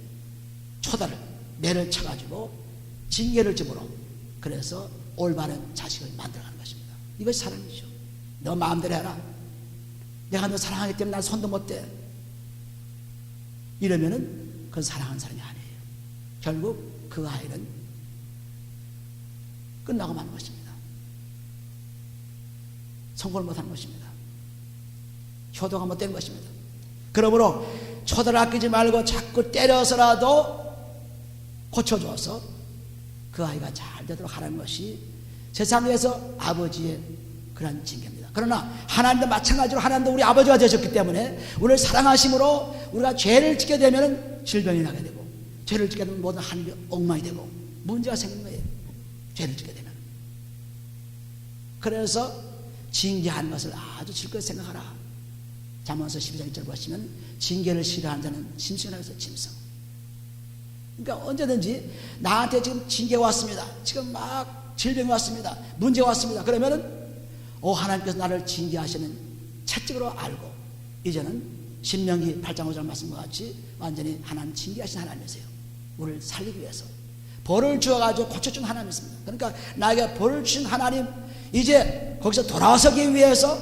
[SPEAKER 1] 초달을 매를 쳐가지고 징계를 집으로 그래서 올바른 자식을 만들어가는 것입니다. 이것이 사랑이죠. 너 마음대로 해라. 내가 너 사랑하기 때문에 난 손도 못 대. 이러면은 그건 사랑하는 사람이 아니에요. 결국 그 아이는 끝나고 마는 것입니다. 성공을 못하는 것입니다. 효도가 못된 것입니다. 그러므로 초달을 아끼지 말고 자꾸 때려서라도 고쳐줘서 그 아이가 잘 되도록 하라는 것이 세상에서 아버지의 그런 징계입니다. 그러나 하나님도 마찬가지로 하나님도 우리 아버지가 되셨기 때문에 우리를 사랑하심으로 우리가 죄를 짓게 되면 질병이 나게 되고 죄를 짓게 되면 모든 하늘이 엉망이 되고 문제가 생기는 거예요. 죄를 짓게 되면. 그래서 징계하는 것을 아주 즐겁게 생각하라. 잠언서 12장 1절 보시면 징계를 싫어하는 자는 짐승이라고 해서 짐승. 그러니까 언제든지 나한테 지금 징계가 왔습니다. 지금 막 질병이 왔습니다. 문제가 왔습니다. 그러면은 하나님께서 나를 징계하시는 채찍으로 알고 이제는 신명기 8장 5절 말씀과 같이 완전히 하나님 징계하신 하나님이세요. 우리를 살리기 위해서 벌을 주어가지고 고쳐준 하나님이십니다. 그러니까 나에게 벌을 주신 하나님 이제 거기서 돌아서기 위해서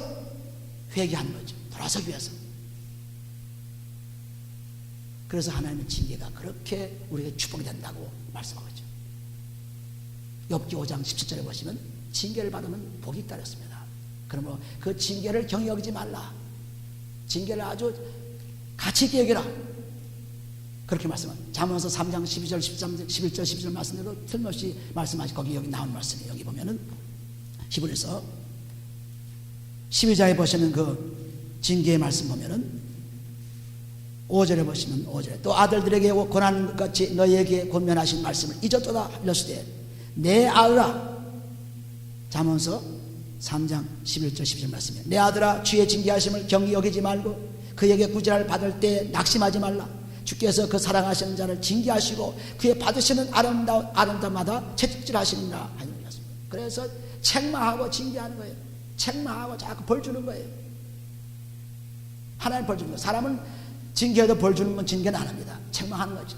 [SPEAKER 1] 회개하는 거죠. 돌아서기 위해서. 그래서 하나님의 징계가 그렇게 우리에게 축복이 된다고 말씀하고 있죠. 욥기 5장 17절에 보시면 징계를 받으면 복이 있다 그랬습니다. 그러므로 그 징계를 경히 여기지 말라. 징계를 아주 가치 있게 여기라. 그렇게 말씀합니다. 잠언서 3장 12절 13절 11절 12절 말씀대로 틀림없이 말씀하시 거기 여기 나온 말씀이 여기 보면은 히브리서 12장에 보시는 그 징계의 말씀 보면은 5절에 보시면 5절에 또 아들들에게 권하는 것 같이 너희에게 권면하신 말씀을 잊었도다 일렀으되 내 아들아. 잠언서 3장 11절 12절 말씀이에요. 내 아들아 주의 징계하심을 경히 여기지 말고 그에게 구제를 받을 때 낙심하지 말라. 주께서 그 사랑하시는 자를 징계하시고 그의 받으시는 아름다움마다 채찍질하시느니라 하셨습니다. 그래서 책망하고 징계하는 거예요. 책망하고 자꾸 벌 주는 거예요. 하나님 벌 주는 거예요. 사람은 징계해도 벌 주는 건 징계는 안 합니다. 책망하는 거죠.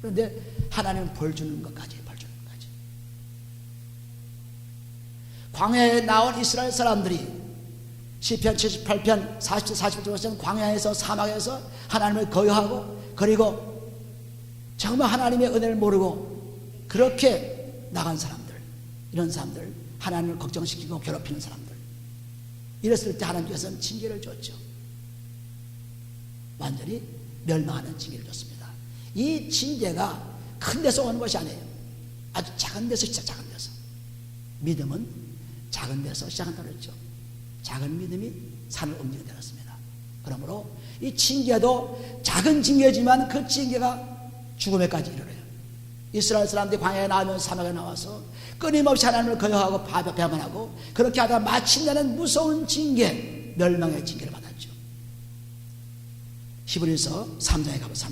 [SPEAKER 1] 그런데 하나님은 벌 주는 것까지, 벌 주는 것까지. 광야에 나온 이스라엘 사람들이 시편 78편 40절 41절 광야에서 사막에서 하나님을 거역하고, 그리고 정말 하나님의 은혜를 모르고 그렇게 나간 사람들, 이런 사람들, 하나님을 걱정시키고 괴롭히는 사람들, 이랬을 때 하나님께서는 징계를 줬죠. 완전히 멸망하는 징계를 줬습니다. 이 징계가 큰 데서 오는 것이 아니에요. 아주 작은 데서, 진짜 작은 데서. 믿음은 작은 데서 시작한다고 했죠. 작은 믿음이 산을 움직이게 되었습니다. 그러므로 이 징계도 작은 징계지만 그 징계가 죽음에까지 이르러요. 이스라엘 사람들이 광야에 나오면 사막에 나와서 끊임없이 하나님을 거역하고 배반하고 그렇게 하다가 마침내는 무서운 징계, 멸망의 징계를 받았죠. 히브리서 3장에 가보세요.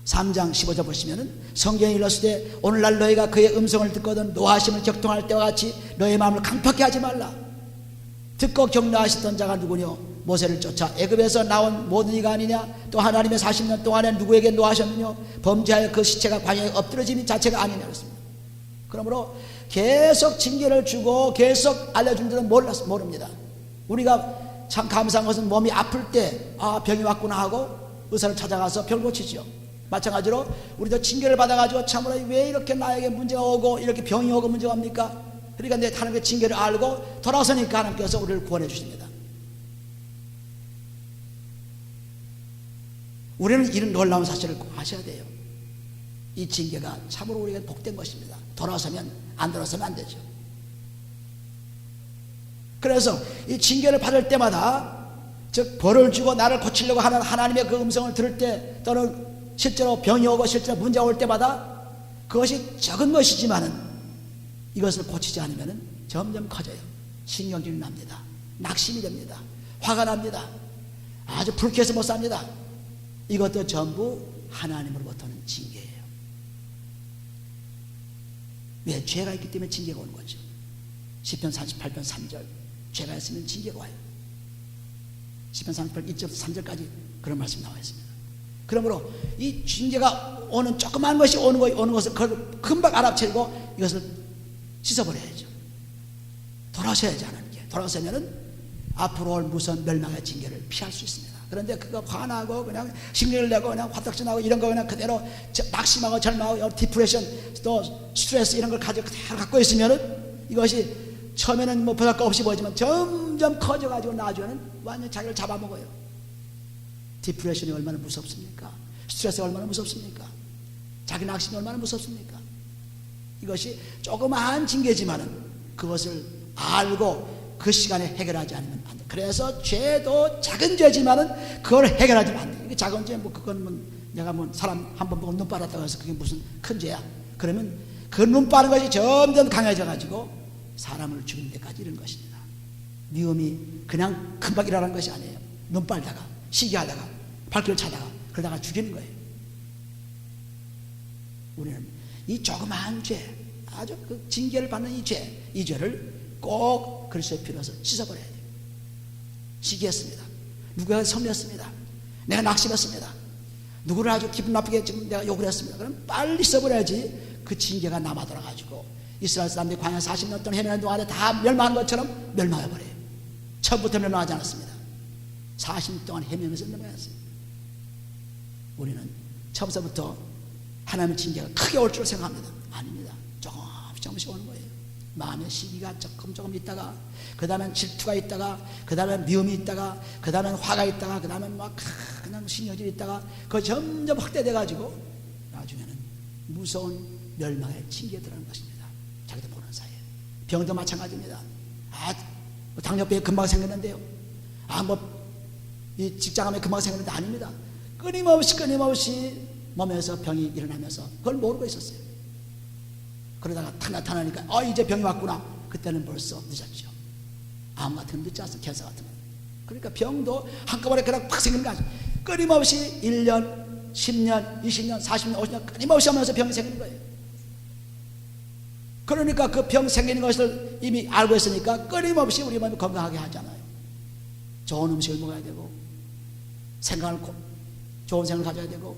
[SPEAKER 1] 3장 15절 보시면은 성경에 일렀으되 오늘날 너희가 그의 음성을 듣거든 노하심을 격통할 때와 같이 너희 마음을 강팍케 하지 말라. 듣고 격려하셨던 자가 누구뇨? 모세를 쫓아 애굽에서 나온 모든 이가 아니냐? 또 하나님의 40년 동안에 누구에게 노하셨느냐? 범죄하여 그 시체가 광야에 엎드러짐이 자체가 아니냐 그랬습니다. 그러므로 계속 징계를 주고 계속 알려준 줄은 모릅니다. 우리가 참 감사한 것은 몸이 아플 때 병이 왔구나 하고 의사를 찾아가서 병을 고치죠. 마찬가지로 우리도 징계를 받아가지고 참으로 왜 이렇게 나에게 문제가 오고 이렇게 병이 오고 문제가 옵니까? 그러니까 내 하나님의 징계를 알고 돌아서니까 하나님께서 우리를 구원해 주십니다. 우리는 이런 놀라운 사실을 꼭 아셔야 돼요. 이 징계가 참으로 우리에게 복된 것입니다. 돌아서면 안 돌아서면 안 되죠. 그래서 이 징계를 받을 때마다 즉 벌을 주고 나를 고치려고 하는 하나님의 그 음성을 들을 때 또는 실제로 병이 오고 실제로 문제가 올 때마다 그것이 적은 것이지만은 이것을 고치지 않으면 점점 커져요. 신경질이 납니다. 낙심이 됩니다. 화가 납니다. 아주 불쾌해서 못 삽니다. 이것도 전부 하나님으로부터는 징계예요. 왜? 죄가 있기 때문에 징계가 오는 거죠. 시편 38편 3절 죄가 있으면 징계가 와요. 시편 38편 2절 3절까지 그런 말씀 나와 있습니다. 그러므로 이 징계가 오는 조그만 것이 오는 것을 금방 알아채고 이것을 씻어버려야죠. 돌아서야지 하나님께. 돌아서면은 앞으로 올 무서운 멸망의 징계를 피할 수 있습니다. 그런데 그거 화나고 그냥 신경을 내고 그냥 화딱지나고 이런 거 그냥 그대로 낙심하고 절망하고 디프레션 또 스트레스 이런 걸 그대로 갖고 있으면은 이것이 처음에는 뭐 별거 없이 보이지만 점점 커져가지고 나중에는 완전 자기를 잡아먹어요. 디프레션이 얼마나 무섭습니까? 스트레스가 얼마나 무섭습니까? 자기 낙심이 얼마나 무섭습니까? 이것이 조그마한 징계지만은 그것을 알고 그 시간에 해결하지 않으면 안 돼. 그래서 죄도 작은 죄지만은 그걸 해결하지 안 돼. 이게 작은 죄, 그건 내가 사람 한 번 보고 눈 빨았다고 해서 그게 무슨 큰 죄야. 그러면 그 눈 빠는 것이 점점 강해져가지고 사람을 죽이는 데까지 이른 것입니다. 미움이 그냥 금방 일어나는 것이 아니에요. 눈 빨다가, 시기하다가, 발길을 차다가, 그러다가 죽이는 거예요. 우리는 이 조그마한 죄, 아주 그 징계를 받는 이 죄를 꼭 그리스도의 피로 서 씻어버려야 돼요. 시기했습니다. 누구에게 섬렸습니다. 내가 낙심했습니다. 누구를 아주 기분 나쁘게 지금 내가 욕을 했습니다. 그럼 빨리 써버려야지 그 징계가 남아돌아가지고 이스라엘 사람들이 광야 40년 동안 헤매는 동안에 다 멸망한 것처럼 멸망해버려요. 처음부터 멸망하지 않았습니다. 40년 동안 헤매면서 멸망했어요. 우리는 처음부터 하나님의 징계가 크게 올 줄 생각합니다. 아닙니다. 조금씩 오는 거예요. 마음의 시기가 조금 있다가, 그 다음엔 질투가 있다가, 그 다음엔 미움이 있다가, 그 다음엔 화가 있다가, 그 다음엔 그냥 신경질이 있다가, 그거 점점 확대돼가지고 나중에는 무서운 멸망의 징계에 들어가는 것입니다. 자기도 모르는 사이에. 병도 마찬가지입니다. 당뇨병이 금방 생겼는데요. 이 직장암에 금방 생겼는데 아닙니다. 끊임없이 몸에서 병이 일어나면서 그걸 모르고 있었어요. 그러다가 탁 나타나니까 이제 병이 왔구나. 그때는 벌써 늦었죠. 암 같은 건 늦지 않습니다. 캔서 같은 건. 그러니까 병도 한꺼번에 그냥 팍 생기는 거 아니에요. 끊임없이 1년, 10년, 20년, 40년, 50년 끊임없이 하면서 병이 생기는 거예요. 그러니까 그 병 생기는 것을 이미 알고 있으니까 끊임없이 우리 몸이 건강하게 하잖아요. 좋은 음식을 먹어야 되고, 좋은 생각을 가져야 되고,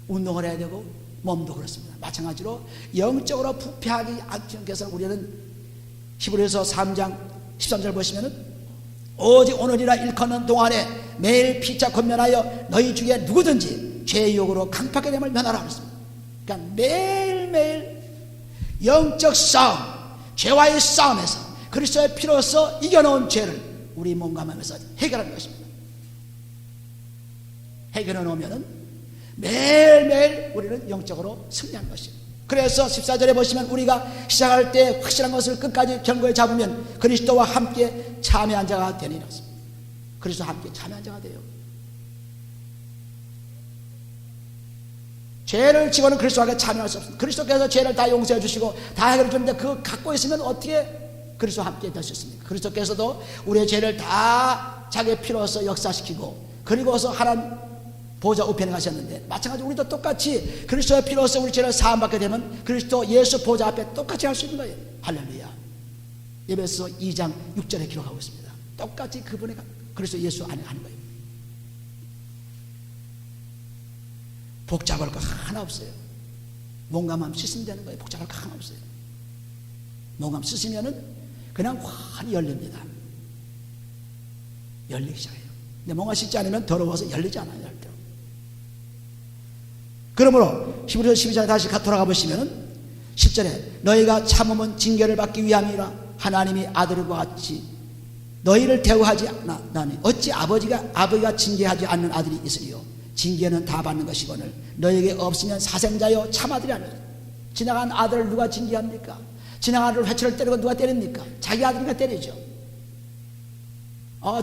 [SPEAKER 1] 운동을 해야 되고, 몸도 그렇습니다. 마찬가지로 영적으로 부패하기 않기 위해서 우리는 히브리서 3장 13절 보시면은 오직 오늘이라 일컫는 동안에 매일 피차 권면하여 너희 중에 누구든지 죄의 유혹으로 강팍하게 됨을 면하라 그랬습니다. 그러니까 매일매일 영적 싸움, 죄와의 싸움에서 그리스도의 피로서 이겨놓은 죄를 우리 몸과 마음에서 해결하는 것입니다. 해결해 놓으면은 매일매일 우리는 영적으로 승리하는 것입니다. 그래서 14절에 보시면 우리가 시작할 때 확실한 것을 끝까지 견고히 잡으면 그리스도와 함께 참여한 자가 되리라. 그리스도와 함께 참여한 자가 돼요. 죄를 지고는 그리스도와 함께 참여할 수 없습니다. 그리스도께서 죄를 다 용서해 주시고 다 해결해 주는데 그거 갖고 있으면 어떻게 그리스도와 함께 될 수 있습니까? 그리스도께서도 우리의 죄를 다 자기의 피로서 역사시키고 그리고서 하나님 보좌 우편에 가셨는데 마찬가지로 우리도 똑같이 그리스도의 피로서 우리 죄를 사함받게 되면 그리스도 예수 보좌 앞에 똑같이 할 수 있는 거예요. 할렐루야. 에베소 2장 6절에 기록하고 있습니다. 똑같이 그분의 그리스도 예수 안에 하는 거예요. 복잡할 거 하나 없어요. 몸과 마음 씻으면 되는 거예요. 복잡할 거 하나 없어요. 몸과 마음 씻으면은 그냥 환히 열립니다. 열리기 시작해요. 근데 몸과 씻지 않으면 더러워서 열리지 않아요. 절대로. 그러므로 히브리서 12장에 다시 돌아가 보시면 10절에 너희가 참음은 징계를 받기 위함이라 하나님이 아들과 같이 너희를 대우하지 않나니 어찌 아버지가 징계하지 않는 아들이 있으리요. 징계는 다 받는 것이거늘 너희에게 없으면 사생자여 참아들이 아니라. 지나간 아들을 누가 징계합니까? 지나간 아들을 회초를 때리고 누가 때립니까? 자기 아들이니까 때리죠.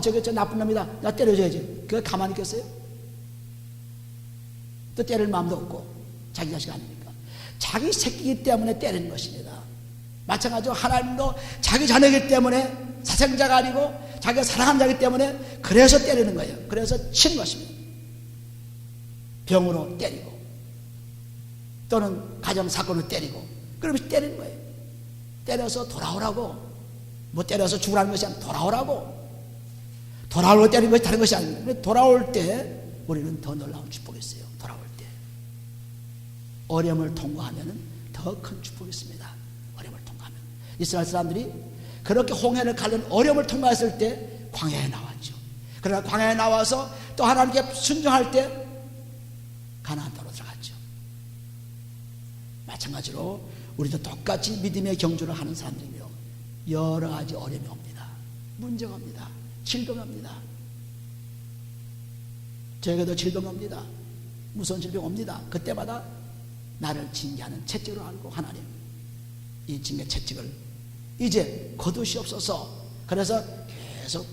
[SPEAKER 1] 저게 저 나쁜 놈이다, 나 때려줘야지. 그거 가만히 있겠어요? 또 때릴 마음도 없고 자기 자식 아닙니까? 자기 새끼이기 때문에 때리는 것입니다. 마찬가지로 하나님도 자기 자녀이기 때문에 사생자가 아니고 자기가 사랑하는 자이기 때문에 그래서 때리는 거예요. 그래서 치는 것입니다. 병으로 때리고 또는 가정사건으로 때리고 그러면서 때리는 거예요. 때려서 돌아오라고. 뭐 때려서 죽으라는 것이 아니라 돌아오라고. 돌아오려고 때리는 것이 다른 것이 아닙니다. 돌아올 때 우리는 더 놀라운 축복이 있어요. 돌아올 때 어려움을 통과하면 더 큰 축복이 있습니다. 어려움을 통과하면 이스라엘 사람들이 그렇게 홍해를 가른 어려움을 통과했을 때 광야에 나왔죠. 그러나 광야에 나와서 또 하나님께 순종할 때 가나안 땅으로 들어갔죠. 마찬가지로 우리도 똑같이 믿음의 경주를 하는 사람들이며 여러 가지 어려움이 옵니다. 문제가 옵니다. 질병이 옵니다. 저에게도 질병이 옵니다. 무서운 질병이 옵니다. 그때마다 나를 징계하는 채찍으로 알고 하나님 이 징계 채찍을 이제 거두시옵소서. 그래서 계속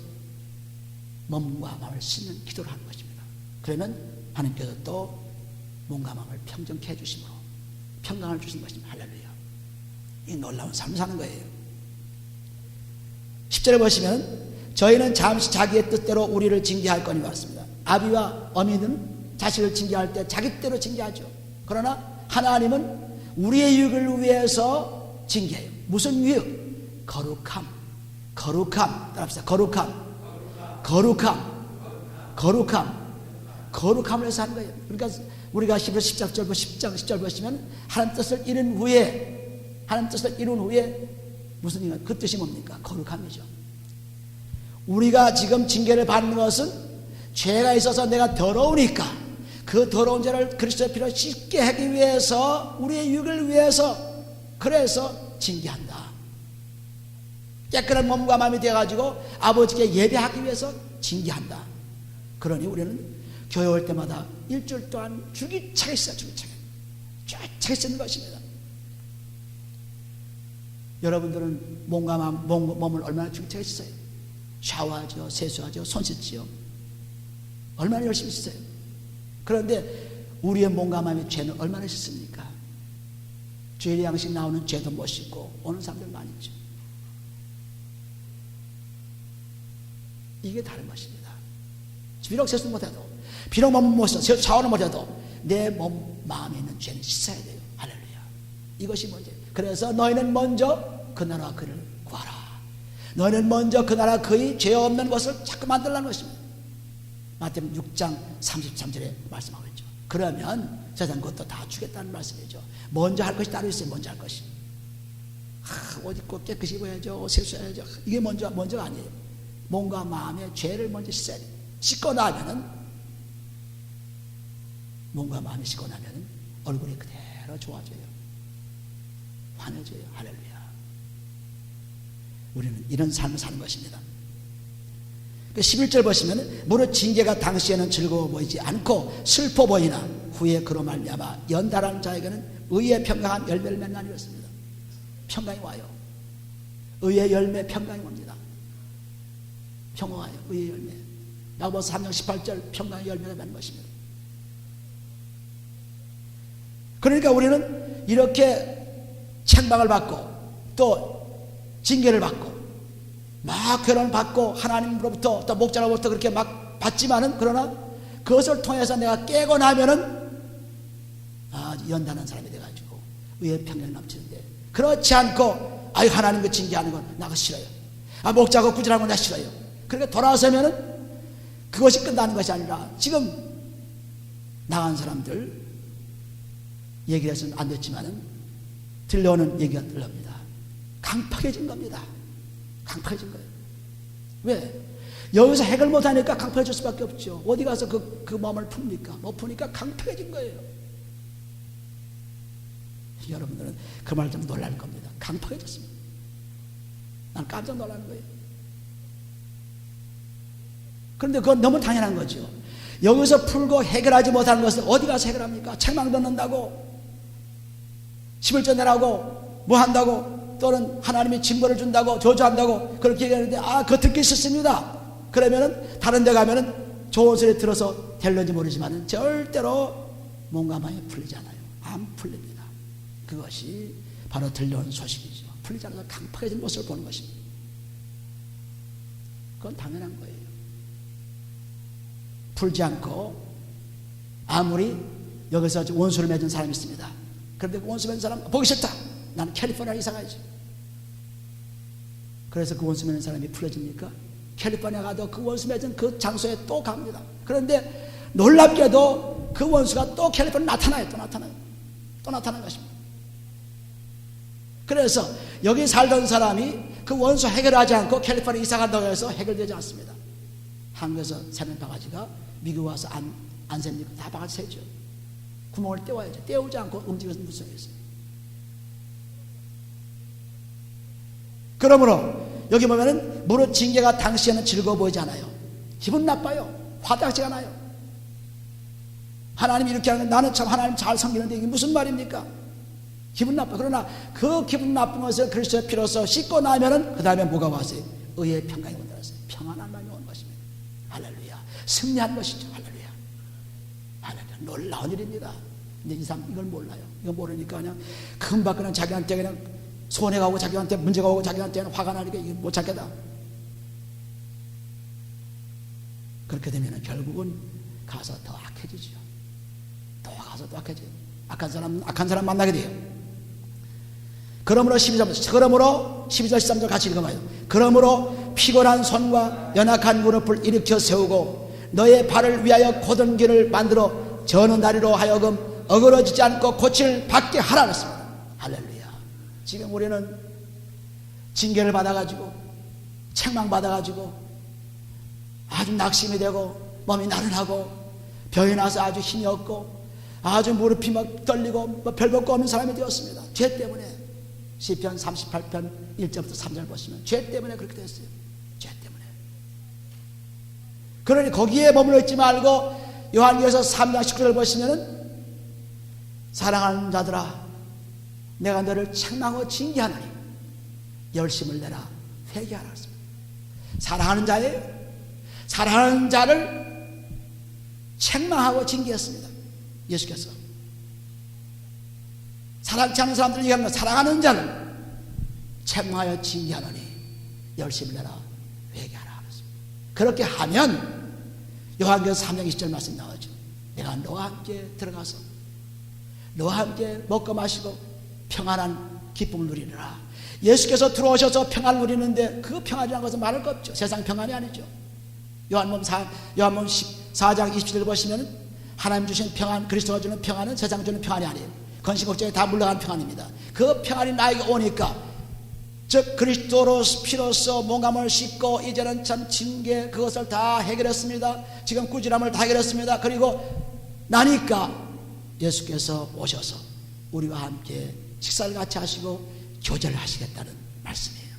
[SPEAKER 1] 몸과 마음을 씻는 기도를 하는 것입니다. 그러면 하나님께서 또 몸과 마음을 평정케 해주심으로 평강을 주신 것입니다. 할렐루야. 이 놀라운 삶을 사는 거예요. 10절에 보시면 저희는 잠시 자기의 뜻대로 우리를 징계할 거니 왔습니다. 아비와 어미는 자식을 징계할 때 자기 뜻대로 징계하죠. 그러나 하나님은 우리의 유익을 위해서 징계해요. 무슨 유익? 거룩함. 따라합시다. 거룩함을 위해서 하는 거예요. 그러니까 우리가 히브리서 10장 보시면 하나님 뜻을 이룬 후에 무슨 의미가? 그 뜻이 뭡니까? 거룩함이죠. 우리가 지금 징계를 받는 것은 죄가 있어서 내가 더러우니까 그 더러운 죄를 그리스도의 피로 씻게 하기 위해서 우리의 유익을 위해서 그래서 징계한다. 깨끗한 몸과 마음이 되어가지고 아버지께 예배하기 위해서 징계한다. 그러니 우리는 교회 올 때마다 일주일 동안 주기차게 씻어요. 주기차게 씻는 것입니다. 여러분들은 몸과 마음, 몸을 얼마나 주기차게 씻어요? 샤워하죠, 세수하죠, 손 씻지요. 얼마나 열심히 씻어요. 그런데 우리의 몸과 마음의 죄는 얼마나 씻습니까? 죄의 양식 나오는 죄도 못 씻고 오는 사람들 많이 있죠. 이게 다른 것입니다. 비록 세수는 못해도, 비록 몸은 못 씻어, 샤워는 못해도 내 몸, 마음에 있는 죄는 씻어야 돼요. 할렐루야. 이것이 문제. 그래서 너희는 먼저 그 나라와 그를 구하라. 너희는 먼저 그 나라 그의 죄 없는 것을 자꾸 만들라는 것입니다. 마태복음 6장 33절에 말씀하고 있죠. 그러면 세상 것도 다 주겠다는 말씀이죠. 먼저 할 것이 따로 있어요. 먼저 할 것이. 옷 입고 깨끗이 입어야죠. 세수해야죠. 이게 먼저가 아니에요. 몸과 마음의 죄를 먼저 씻어야 돼요. 씻고 나면은, 몸과 마음이 씻고 나면은 얼굴이 그대로 좋아져요. 환해져요. 할렐루야. 우리는 이런 삶을 사는 것입니다. 11절 보시면 무릇 징계가 당시에는 즐거워 보이지 않고 슬퍼 보이나 후에 그로 말미암아 연달하는 자에게는 의의 평강한 열매를 맺나니 그렇습니다. 평강이 와요. 의의 열매 평강이 옵니다. 평화와요. 의의 열매. 야고보서 3장 18절 평강의 열매가 맺는 것입니다. 그러니까 우리는 이렇게 책망을 받고 또 징계를 받고 막 괴로움을 받고 하나님으로부터 또 목자로부터 그렇게 막 받지만은, 그러나 그것을 통해서 내가 깨고 나면은 아주 연단한 사람이 돼가지고 의의 평강이 넘치는데, 그렇지 않고 아유 하나님 그 징계하는 건 나가 싫어요. 목자고 꾸지라는 건 나 싫어요. 그러니까 돌아서면은 그것이 끝나는 것이 아니라 지금 나간 사람들 얘기를 해서는 안 됐지만은 들려오는 얘기가 들립니다. 강팍해진 겁니다. 강팍해진 거예요. 왜? 여기서 해결 못하니까 강팍해질 수밖에 없죠. 어디 가서 그 마음을 풉니까? 못 푸니까 강팍해진 거예요. 여러분들은 그 말 좀 놀랄 겁니다. 강팍해졌습니다. 난 깜짝 놀라는 거예요. 그런데 그건 너무 당연한 거죠. 여기서 풀고 해결하지 못하는 것을 어디 가서 해결합니까? 책망 듣는다고, 11조 내라고, 뭐 한다고, 또는 하나님이 징벌을 준다고, 저주한다고 그렇게 얘기하는데, 그거 듣기 싫습니다. 그러면은 다른 데 가면은 좋은 소리 들어서 될런지 모르지만 절대로 몸과 마음이 풀리지 않아요. 안 풀립니다. 그것이 바로 들려온 소식이죠. 풀리지 않아서 강팍해진 모습을 보는 것입니다. 그건 당연한 거예요. 풀지 않고 아무리 여기서 원수를 맺은 사람이 있습니다. 그런데 그 원수 맺은 사람 보기 싫다. 나는 캘리포니아 이사 가야지. 그래서 그 원수 맺은 사람이 풀어집니까? 캘리포니아 가도 그 원수 맺은 그 장소에 또 갑니다. 그런데 놀랍게도 그 원수가 또 캘리포니아 나타나요. 또 나타나는 것입니다. 그래서 여기 살던 사람이 그 원수 해결하지 않고 캘리포니아 이사 간다고 해서 해결되지 않습니다. 한국에서 새는 바가지가 미국 와서 안 셉니까? 다 바가지 새죠. 구멍을 떼워야죠. 떼우지 않고 움직여서 무슨 소용이 있어요. 그러므로 여기 보면은 무릇 징계가 당시에는 즐거워 보이지 않아요. 기분 나빠요. 화답지가 나요. 하나님이 이렇게 하는, 나는 참 하나님 잘 섬기는데 이게 무슨 말입니까? 기분 나빠. 그러나 그 기분 나쁜 것을 그리스도의 피로써 씻고 나면은 그 다음에 뭐가 왔어요? 의의 평강이 온다였어요. 평안한 마음이 온 것입니다. 할렐루야. 승리한 것이죠. 할렐루야. 할렐루야. 놀라운 일입니다. 근데 이 사람 이걸 몰라요. 이거 모르니까 그냥 금방 그냥 자기한테 그냥 손해가 오고 자기한테 문제가 오고 자기한테는 화가 나니까 이게 못 찾겠다. 그렇게 되면 결국은 가서 더 악해지죠. 더 가서 더 악해져요. 악한 사람 만나게 돼요. 그러므로 12절 13절 같이 읽어봐요. 그러므로 피곤한 손과 연약한 무릎을 일으켜 세우고 너의 발을 위하여 곧은 길을 만들어 저는 다리로 하여금 어그러지지 않고 고침을 받게 하라 그랬습니다. 할렐루야. 지금 우리는 징계를 받아가지고 책망받아가지고 아주 낙심이 되고 몸이 나른하고 병이 나서 아주 힘이 없고 아주 무릎이 막 떨리고 뭐 별것 없는 사람이 되었습니다. 죄 때문에. 시편 38편 1절부터 3절 보시면 죄 때문에 그렇게 됐어요. 죄 때문에. 그러니 거기에 머물러 있지 말고 요한계시서 3장 19절 보시면은 사랑하는 자들아 내가 너를 책망하고 징계하노니 열심을 내라 회개하라 했습니다. 사랑하는 자를 책망하고 징계했습니다. 예수께서 사랑치 않는 사람들을 얘기하는 거, 사랑하는 자를 책망하여 징계하노니 열심을 내라 회개하라 그랬습니다. 그렇게 하면 요한계시서 3장 20절 말씀 나오죠. 내가 너와 함께 들어가서 너와 함께 먹고 마시고 평안한 기쁨을 누리느라. 예수께서 들어오셔서 평안을 누리는데 그 평안이라는 것은 말할 것 없죠. 세상 평안이 아니죠. 요한복음 4장 27절 보시면 하나님 주신 평안, 그리스도가 주는 평안은 세상 주는 평안이 아니에요. 건식 걱정에 다 물러간 평안입니다. 그 평안이 나에게 오니까, 즉 그리스도로 피로써 몸감을 씻고 이제는 참 징계 그것을 다 해결했습니다. 지금 꾸지람을 다 해결했습니다. 그리고 나니까 예수께서 오셔서 우리와 함께 식사를 같이 하시고 교제를 하시겠다는 말씀이에요.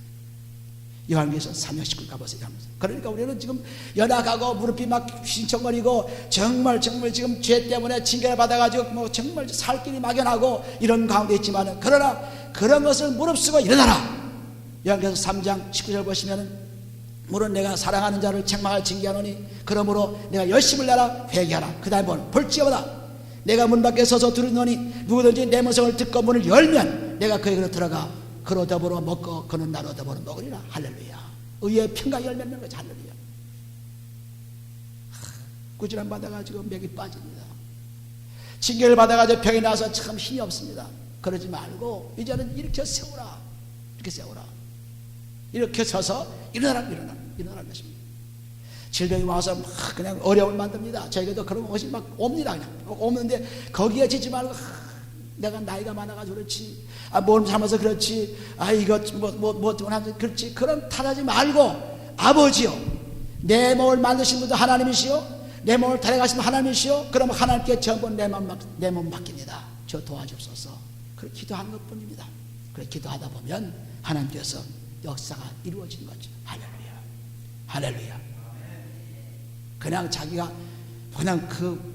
[SPEAKER 1] 요한계시록 3장 19절 가보세요. 그러니까 우리는 지금 연약하고 무릎이 막 신청거리고 정말 지금 죄 때문에 징계를 받아가지고 뭐 정말 살 길이 막연하고 이런 가운데 있지만은, 그러나 그런 것을 무릅쓰고 일어나라. 요한계시록 3장 19절 보시면은 물론 내가 사랑하는 자를 책망할 징계하노니 그러므로 내가 열심을 내라 회개하라. 그 다음에 뭘 볼지어다 내가 문 밖에 서서 들으노니 누구든지 내 음성을 듣고 문을 열면 내가 그에게로 들어가 그로 더불어 먹고 그는 나로 더불어 먹으리라. 할렐루야. 의의 평강이 열매맺는 거지. 할렐루야. 꾸지람 받아가지고 맥이 빠집니다. 징계를 받아가지고 병이 나서 참 힘이 없습니다. 그러지 말고 이제는 이렇게 세우라. 이렇게 세우라. 이렇게 서서 일어나라는 것입니다. 질병이 와서 막 그냥 어려움을 만듭니다. 저에게도 그런 것이 막 옵니다. 그냥 오는데 거기에 지지 말고 내가 나이가 많아가지고 그렇지, 몸 잘못해서 그렇지, 이거 뭐 그렇지, 그런 탓하지 말고, 아버지요 내 몸을 만드신 분도 하나님이시요 내 몸을 데려가신 분 하나님이시요 그러면 하나님께 전부 내 몸 맡깁니다. 저 도와주옵소서. 그렇게 기도하는 것뿐입니다. 그렇게 기도하다 보면 하나님께서 역사가 이루어진 거죠. 할렐루야. 할렐루야. 그냥 자기가 그냥 그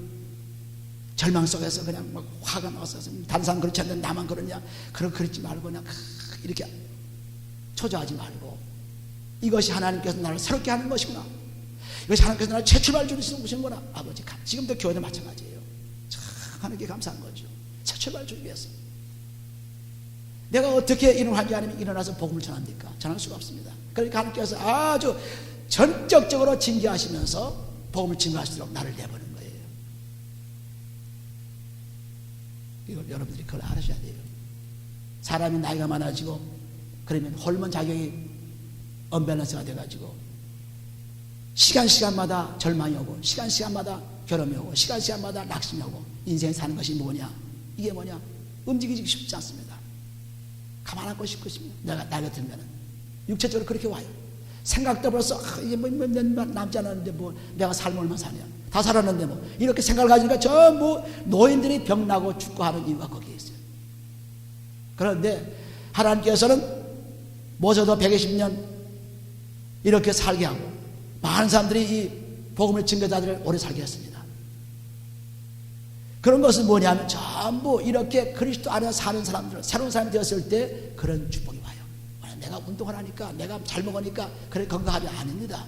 [SPEAKER 1] 절망 속에서 그냥 막 화가 나서 다른 사람 그렇지 않는데 나만 그러냐, 그러지 말고 그냥 이렇게 초조하지 말고, 이것이 하나님께서 나를 새롭게 하는 것이구나, 이것이 하나님께서 나를 최출발 주시는 것이구나. 아버지, 지금도 교회도 마찬가지예요. 참 하나님께 감사한 거죠. 최출발 주기 위해서 내가 어떻게 일어나지 않으면 일어나서 복음을 전합니까? 전할 수가 없습니다. 그러니까 하나님께서 아주 전적적으로 징계하시면서 복음을 증거하시도록 나를 내보는 거예요. 이걸 여러분들이 그걸 알아셔야 돼요. 사람이 나이가 많아지고 그러면 호르몬 작용이 언밸런스가 돼가지고 시간마다 절망이 오고 시간마다 결함이 오고 시간마다 낙심이 오고, 인생에 사는 것이 뭐냐, 이게 뭐냐, 움직이기 쉽지 않습니다. 가만 앉고 싶습니다. 내가 나이가 들면은 육체적으로 그렇게 와요. 생각도 벌써 이게 뭐 남지 않았는데 뭐 내가 삶을 얼마나 사냐, 다 살았는데 뭐 이렇게 생각을 가지니까 전부 노인들이 병나고 죽고 하는 이유가 거기에 있어요. 그런데 하나님께서는 모셔도 120년 이렇게 살게 하고 많은 사람들이 이 복음의 증거자들을 오래 살게 했습니다. 그런 것은 뭐냐면 전부 이렇게 그리스도 안에 사는 사람들, 새로운 사람이 되었을 때 그런 축복이 와요. 내가 운동을 하니까, 내가 잘 먹으니까 그래 건강하지 아닙니다.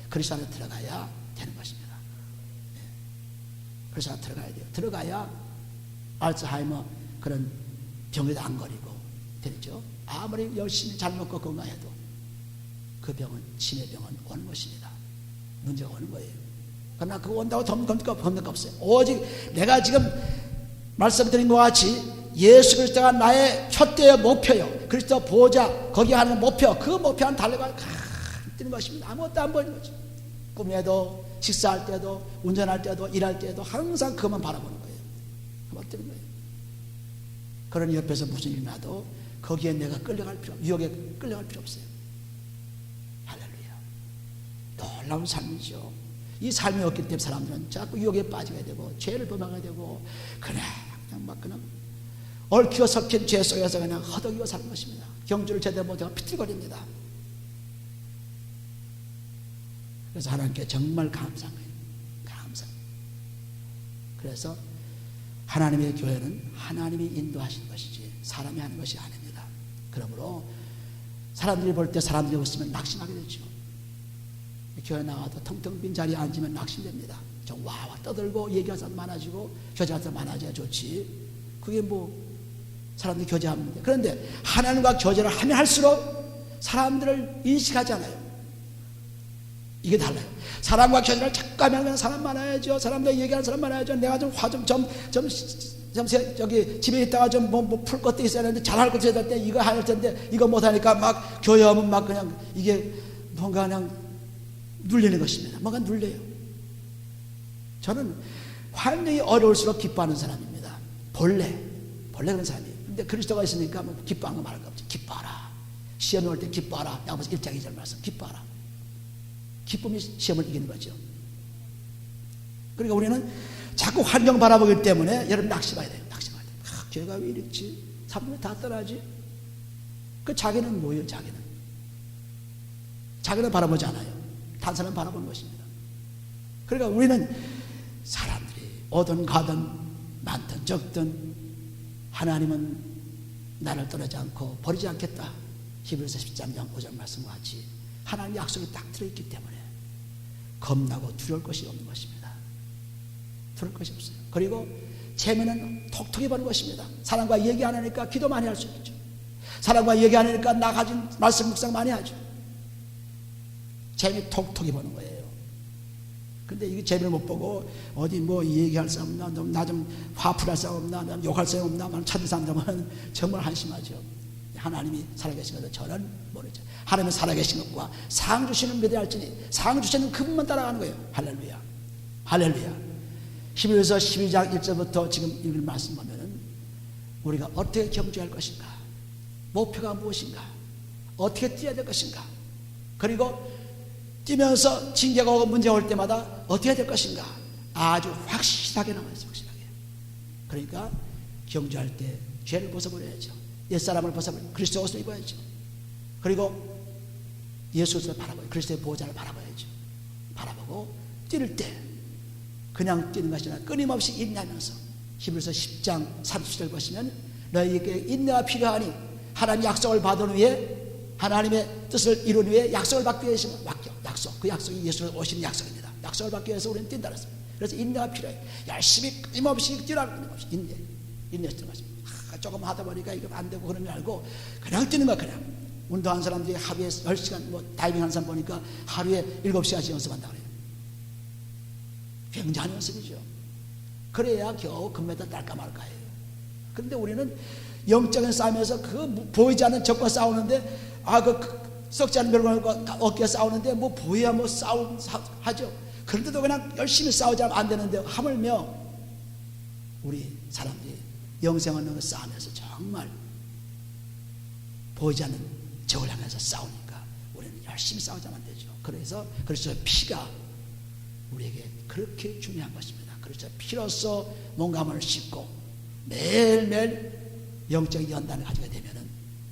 [SPEAKER 1] 그리스도 안에 들어가야 되는 것입니다. 그리스도 안에 들어가야 돼요. 들어가야 알츠하이머 그런 병에도 안 걸리고 되죠. 아무리 열심히 잘 먹고 건강해도 그 병은, 치매 병은 오는 것입니다. 문제가 오는 거예요. 그러나 그거 온다고 겁는 거 없어요. 오직 내가 지금 말씀드린 것 같이 예수 그리스도가 나의 푯대의 목표요, 그리스도 보호자, 거기 하는 목표, 그 목표는 달려가 뛰는 것입니다. 아무것도 안 보이는 거죠. 꿈에도, 식사할 때도, 운전할 때도, 일할 때도 항상 그것만 바라보는 거예요. 그만 뛰는 거예요. 그러니 옆에서 무슨 일이 나도 거기에 내가 유혹에 끌려갈 필요 없어요. 할렐루야. 놀라운 삶이죠. 이 삶이 없기 때문에 사람들은 자꾸 유혹에 빠지게 되고 죄를 범하게 되고 그냥 얽히고 섞인 죄 속에서 그냥 허덕이고 사는 것입니다. 경주를 제대로 못하고 비틀거립니다. 그래서 하나님께 정말 감사한 거예요. 감사. 그래서 하나님의 교회는 하나님이 인도하시는 것이지 사람이 하는 것이 아닙니다. 그러므로 사람들이 볼 때 사람들이 웃으면 낙심하게 되죠. 교회 나와도 텅텅 빈 자리에 앉으면 낙심됩니다. 좀 와와 떠들고 얘기할 사람 많아지고 교제할 사람 많아져야 좋지. 그게 뭐 사람들이 교제하면 돼. 그런데 하나님과 교제를 하면 할수록 사람들을 인식하지 않아요. 이게 달라요. 사람과 견인을 자꾸 하면 사람 많아야죠. 사람들 얘기하는 사람 많아야죠. 내가 좀 저기 집에 있다가 좀 뭐 풀 것도 있어야 되는데 잘할 것도 있어야 되는데 이거 할 텐데 이거 못하니까 막 교회하면 막 그냥 이게 뭔가 그냥 눌리는 것입니다. 뭔가 눌려요. 저는 환경이 어려울수록 기뻐하는 사람입니다. 본래 그런 사람이에요. 근데 그리스도가 있으니까 뭐 기뻐하는 거 말할 거 없죠. 기뻐하라. 시험이 올 때 기뻐하라. 야고보서 1장 2절 말씀. 기뻐하라. 기쁨이 시험을 이기는 거죠. 그러니까 우리는 자꾸 환경 바라보기 때문에 여러분 낙심해야 돼요. 낙심해야 돼요. 교회가 왜 이렇지? 사람들이 다 떠나지? 그 자기는 뭐예요? 자기는 바라보지 않아요. 단사는 바라보는 것입니다. 그러니까 우리는 사람들이 오든 가든 많든 적든 하나님은 나를 떠나지 않고 버리지 않겠다. 히브리서 10장 5절 말씀과 같이 하나님 약속이 딱 들어있기 때문에 겁나고 두려울 것이 없는 것입니다. 두려울 것이 없어요. 그리고 재미는 톡톡히 버는 것입니다. 사람과 얘기 안 하니까 기도 많이 할 수 있죠. 사람과 얘기 안 하니까 나 가진 말씀 묵상 많이 하죠. 재미 톡톡히 버는 거예요. 근데 이게 재미를 못 보고 어디 뭐 얘기할 사람 없나, 나 좀 화풀할 사람 없나, 나 욕할 사람 없나, 만 찾는 사람들은 정말 한심하죠. 하나님이 살아계신 것을 저는 모르죠. 하나님이 살아계신 것과 상 주시는 믿어야 할지니 상 주시는 그분만 따라가는 거예요. 할렐루야. 할렐루야. 히브리서 12장 1절부터 지금 읽을 말씀 보면은 우리가 어떻게 경주할 것인가, 목표가 무엇인가, 어떻게 뛰어야 될 것인가, 그리고 뛰면서 징계가 오고 문제가 올 때마다 어떻게 해야 될 것인가 아주 확실하게 나와요. 확실하게. 그러니까 경주할 때 죄를 벗어버려야죠. 옛사람을 벗어버리고 그리스도의 옷을 입어야죠. 그리고 예수를 바라봐요. 그리스도의 보호자를 바라봐야죠. 바라보고 뛸 때 그냥 뛰는 것이 아니라 끊임없이 인내하면서 히브리서 10장 30절 보시면 너희에게 인내가 필요하니 하나님 약속을 받은 후에 하나님의 뜻을 이룬 후에 약속을 받기 위해서 약속, 그 약속이 예수로 오시는 약속입니다. 약속을 받기 위해서 우리는 뛴다는 것입니다. 그래서 인내가 필요해요. 열심히 끊임없이 뛰라는 끊임없이 인내 뛰는 것입니다. 조금 하다 보니까 이거 안 되고 그런 줄 알고 그냥 뛰는 거야. 그냥 운동하는 사람들이 하루에 10시간 뭐 다이빙 하는 사람 보니까 하루에 7시간씩 연습한다 그래요. 굉장한 연습이죠. 그래야 겨우 금메달 딸까 말까예요. 그런데 우리는 영적인 싸움에서 그 보이지 않는 적과 싸우는데 그 썩지 않은 멸관과 어깨에 싸우는데 뭐 보여야 뭐 싸움 하죠. 그런데도 그냥 열심히 싸우지 않으면 안 되는데 하물며 우리 사람들이 영생하는 그 싸움에서 정말 보이지 않는 적을 향해서 싸우니까 우리는 열심히 싸우자면 안 되죠. 그래서 그리스도의 피가 우리에게 그렇게 중요한 것입니다. 그리스도의 피로써 몸감을 씻고 매일매일 영적인 연단을 가지게 되면은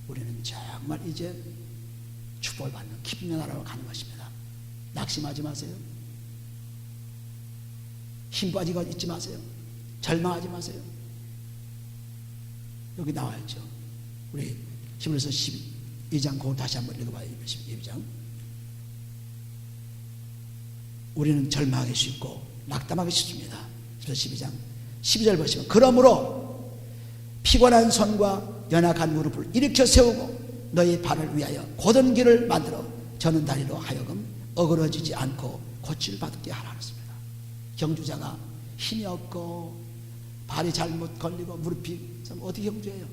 [SPEAKER 1] 우리는 정말 이제 축복을 받는 기쁨의 나라로 가는 것입니다. 낙심하지 마세요. 힘 빠지고 있지 마세요. 절망하지 마세요. 여기 나와있죠. 우리 히브리서 12장 그거 다시 한번 읽어봐요. 12장. 우리는 절망하기 쉽고 낙담하기 쉽습니다. 12장 12절 보시면 그러므로 피곤한 손과 연약한 무릎을 일으켜 세우고 너희 발을 위하여 곧은 길을 만들어 저는 다리로 하여금 어그러지지 않고 고치를 받게 하라 그랬습니다. 경주자가 힘이 없고 발이 잘못 걸리고 무릎이 어떻게 경주해요?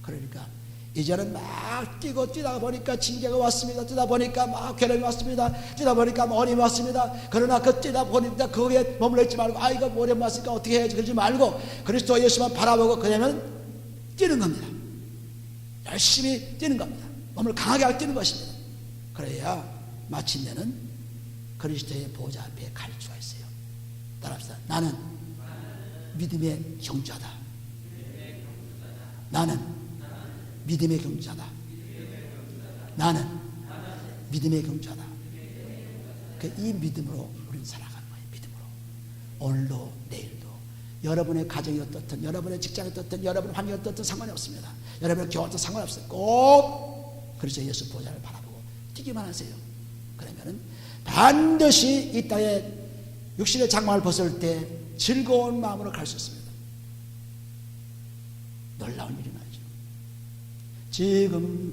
[SPEAKER 1] 그러니까 이제는 막 뛰다 보니까 징계가 왔습니다. 뛰다 보니까 막 괴로움이 왔습니다. 뛰다 보니까 어려움이 왔습니다. 그러나 그 뛰다 보니까 거기에 머물러 있지 말고 이거 어려움 왔으니까 어떻게 해야지 그러지 말고 그리스도 예수만 바라보고 그러면 뛰는 겁니다. 열심히 뛰는 겁니다. 몸을 강하게 뛰는 것입니다. 그래야 마침내는 그리스도의 보좌 앞에 갈 수가 있어요. 따라합시다. 나는 믿음의 경주자다. 나는 믿음의 경주자다. 나는 믿음의 경주자다. 이 믿음으로 우리는 살아가는 거예요. 믿음으로. 오늘도 내일도 여러분의 가정이 어떻든 여러분의 직장이 어떻든 여러분의 환경이 어떻든 상관이 없습니다. 여러분의 교환도 상관없어요. 꼭 그리스도 예수 보좌를 바라보고 뛰기만 하세요. 그러면은 반드시 이 땅에 육신의 장막을 벗을 때 즐거운 마음으로 갈 수 있습니다. 놀라운 일이 나죠.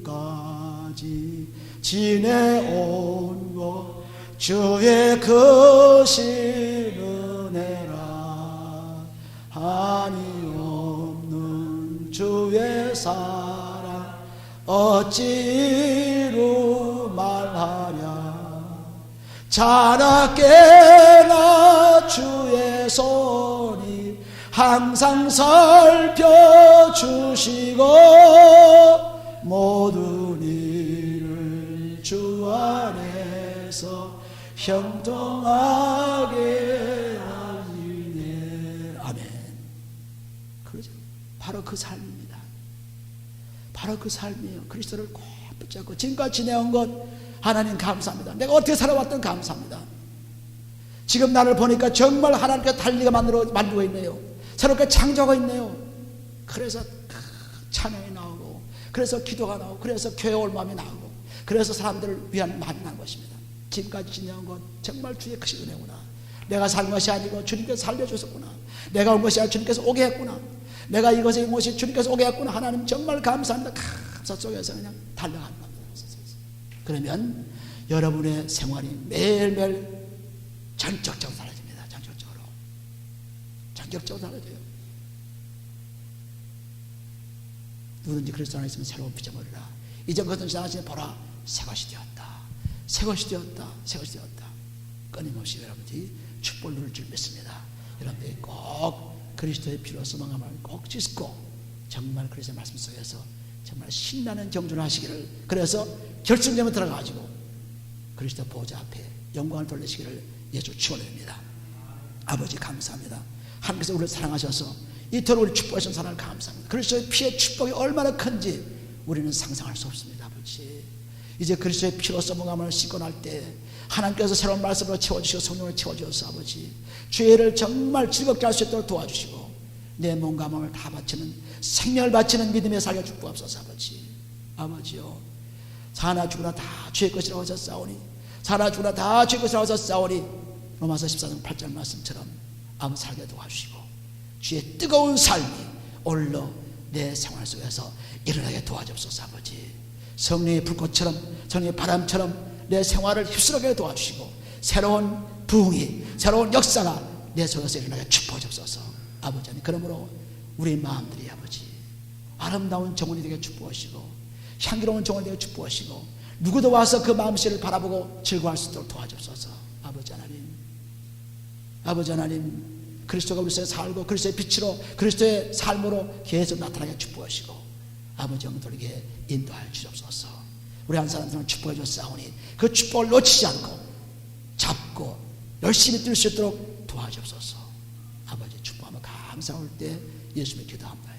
[SPEAKER 1] 지금까지 지내온 것 주의 크신 은혜라 한이 없는 주의 사랑 어찌로 말하랴. 자나깨나 주의 손이 항상 살펴주시고 모든 일을 주 안에서 형통하게 하시네. 아멘. 그러죠. 바로 그 삶입니다. 바로 그 삶이에요. 그리스도를 꼭 붙잡고 지금까지 지내온 것 하나님 감사합니다. 내가 어떻게 살아왔던 감사합니다. 지금 나를 보니까 정말 하나님께 달리게 만들고 있네요. 새롭게 창조하고 있네요. 그래서 찬양이 나오고, 그래서 기도가 나오고, 그래서 교회 올 마음이 나오고, 그래서 사람들을 위한 마음이 나는 것입니다. 지금까지 지내온 것 정말 주의 크신 은혜구나. 내가 산 것이 아니고 주님께서 살려주셨구나. 내가 온 것이 아니라 주님께서 오게 했구나. 내가 이것이 온 것이 주님께서 오게 했구나. 하나님 정말 감사합니다. 감사 속에서 그냥 달려가는 겁니다. 그러면 여러분의 생활이 매일매일 전적적으로 달라집니다. 전격적으로 달라져요. 누구든지 그리스도 안에 있으면 새로운 피조물이라. 이전 것은 지나가시니 보라 새것이 되었다. 새것이 되었다. 새것이 되었다. 끊임없이 여러분들이 축복을 누릴 줄 믿습니다. 여러분들이 꼭 그리스도의 피로서 망함을 꼭 찢고 정말 그리스도의 말씀 속에서 정말 신나는 경주를 하시기를, 그래서 결승점에 들어가가지고 그리스도 보좌 앞에 영광을 돌리시기를 예수 축원드립니다. 아버지 감사합니다. 하나님께서 우리를 사랑하셔서 이토록 우리 축복하신 사랑을 감사합니다. 그리스도의 피의 축복이 얼마나 큰지 우리는 상상할 수 없습니다. 아버지, 이제 그리스도의 피로 써먹음을 씻고 날 때 하나님께서 새로운 말씀으로 채워주시고 성령으로 채워주셔서 아버지 죄를 정말 즐겁게 할 수 있도록 도와주시고 내 몸과 마음을 다 바치는 생명을 바치는 믿음의 살려 축복하옵소서. 아버지요, 사나 죽으나 다 죄의 것이라고 하셨사오니, 사나 죽으나 다 죄의 것이라고 하셨사오니, 로마서 14장 8절 말씀처럼 아무 살게 도와주시고 주의 뜨거운 삶이 오늘로 내 생활 속에서 일어나게 도와주옵소서. 아버지, 성령의 불꽃처럼, 성령의 바람처럼 내 생활을 휩쓸어게 도와주시고 새로운 부흥이, 새로운 역사가 내 속에서 일어나게 축복해 주옵소서. 아버지, 그러므로 우리 마음들이 아버지 아름다운 정원이 되게 축복하시고 향기로운 정원이 되게 축복하시고 누구도 와서 그 마음씨를 바라보고 즐거워할 수 있도록 도와주옵소서. 아버지 하나님, 그리스도가 우리 속에 살고 그리스도의 빛으로 그리스도의 삶으로 계속 나타나게 축복하시고 아버지 영들에게 인도하여 주옵소서. 우리 한 사람들은 축복해 주셨사오니 그 축복을 놓치지 않고 잡고 열심히 뛸 수 있도록 도와주옵소서. 아버지 축복하며 감사할 때 예수님의 기도합니다.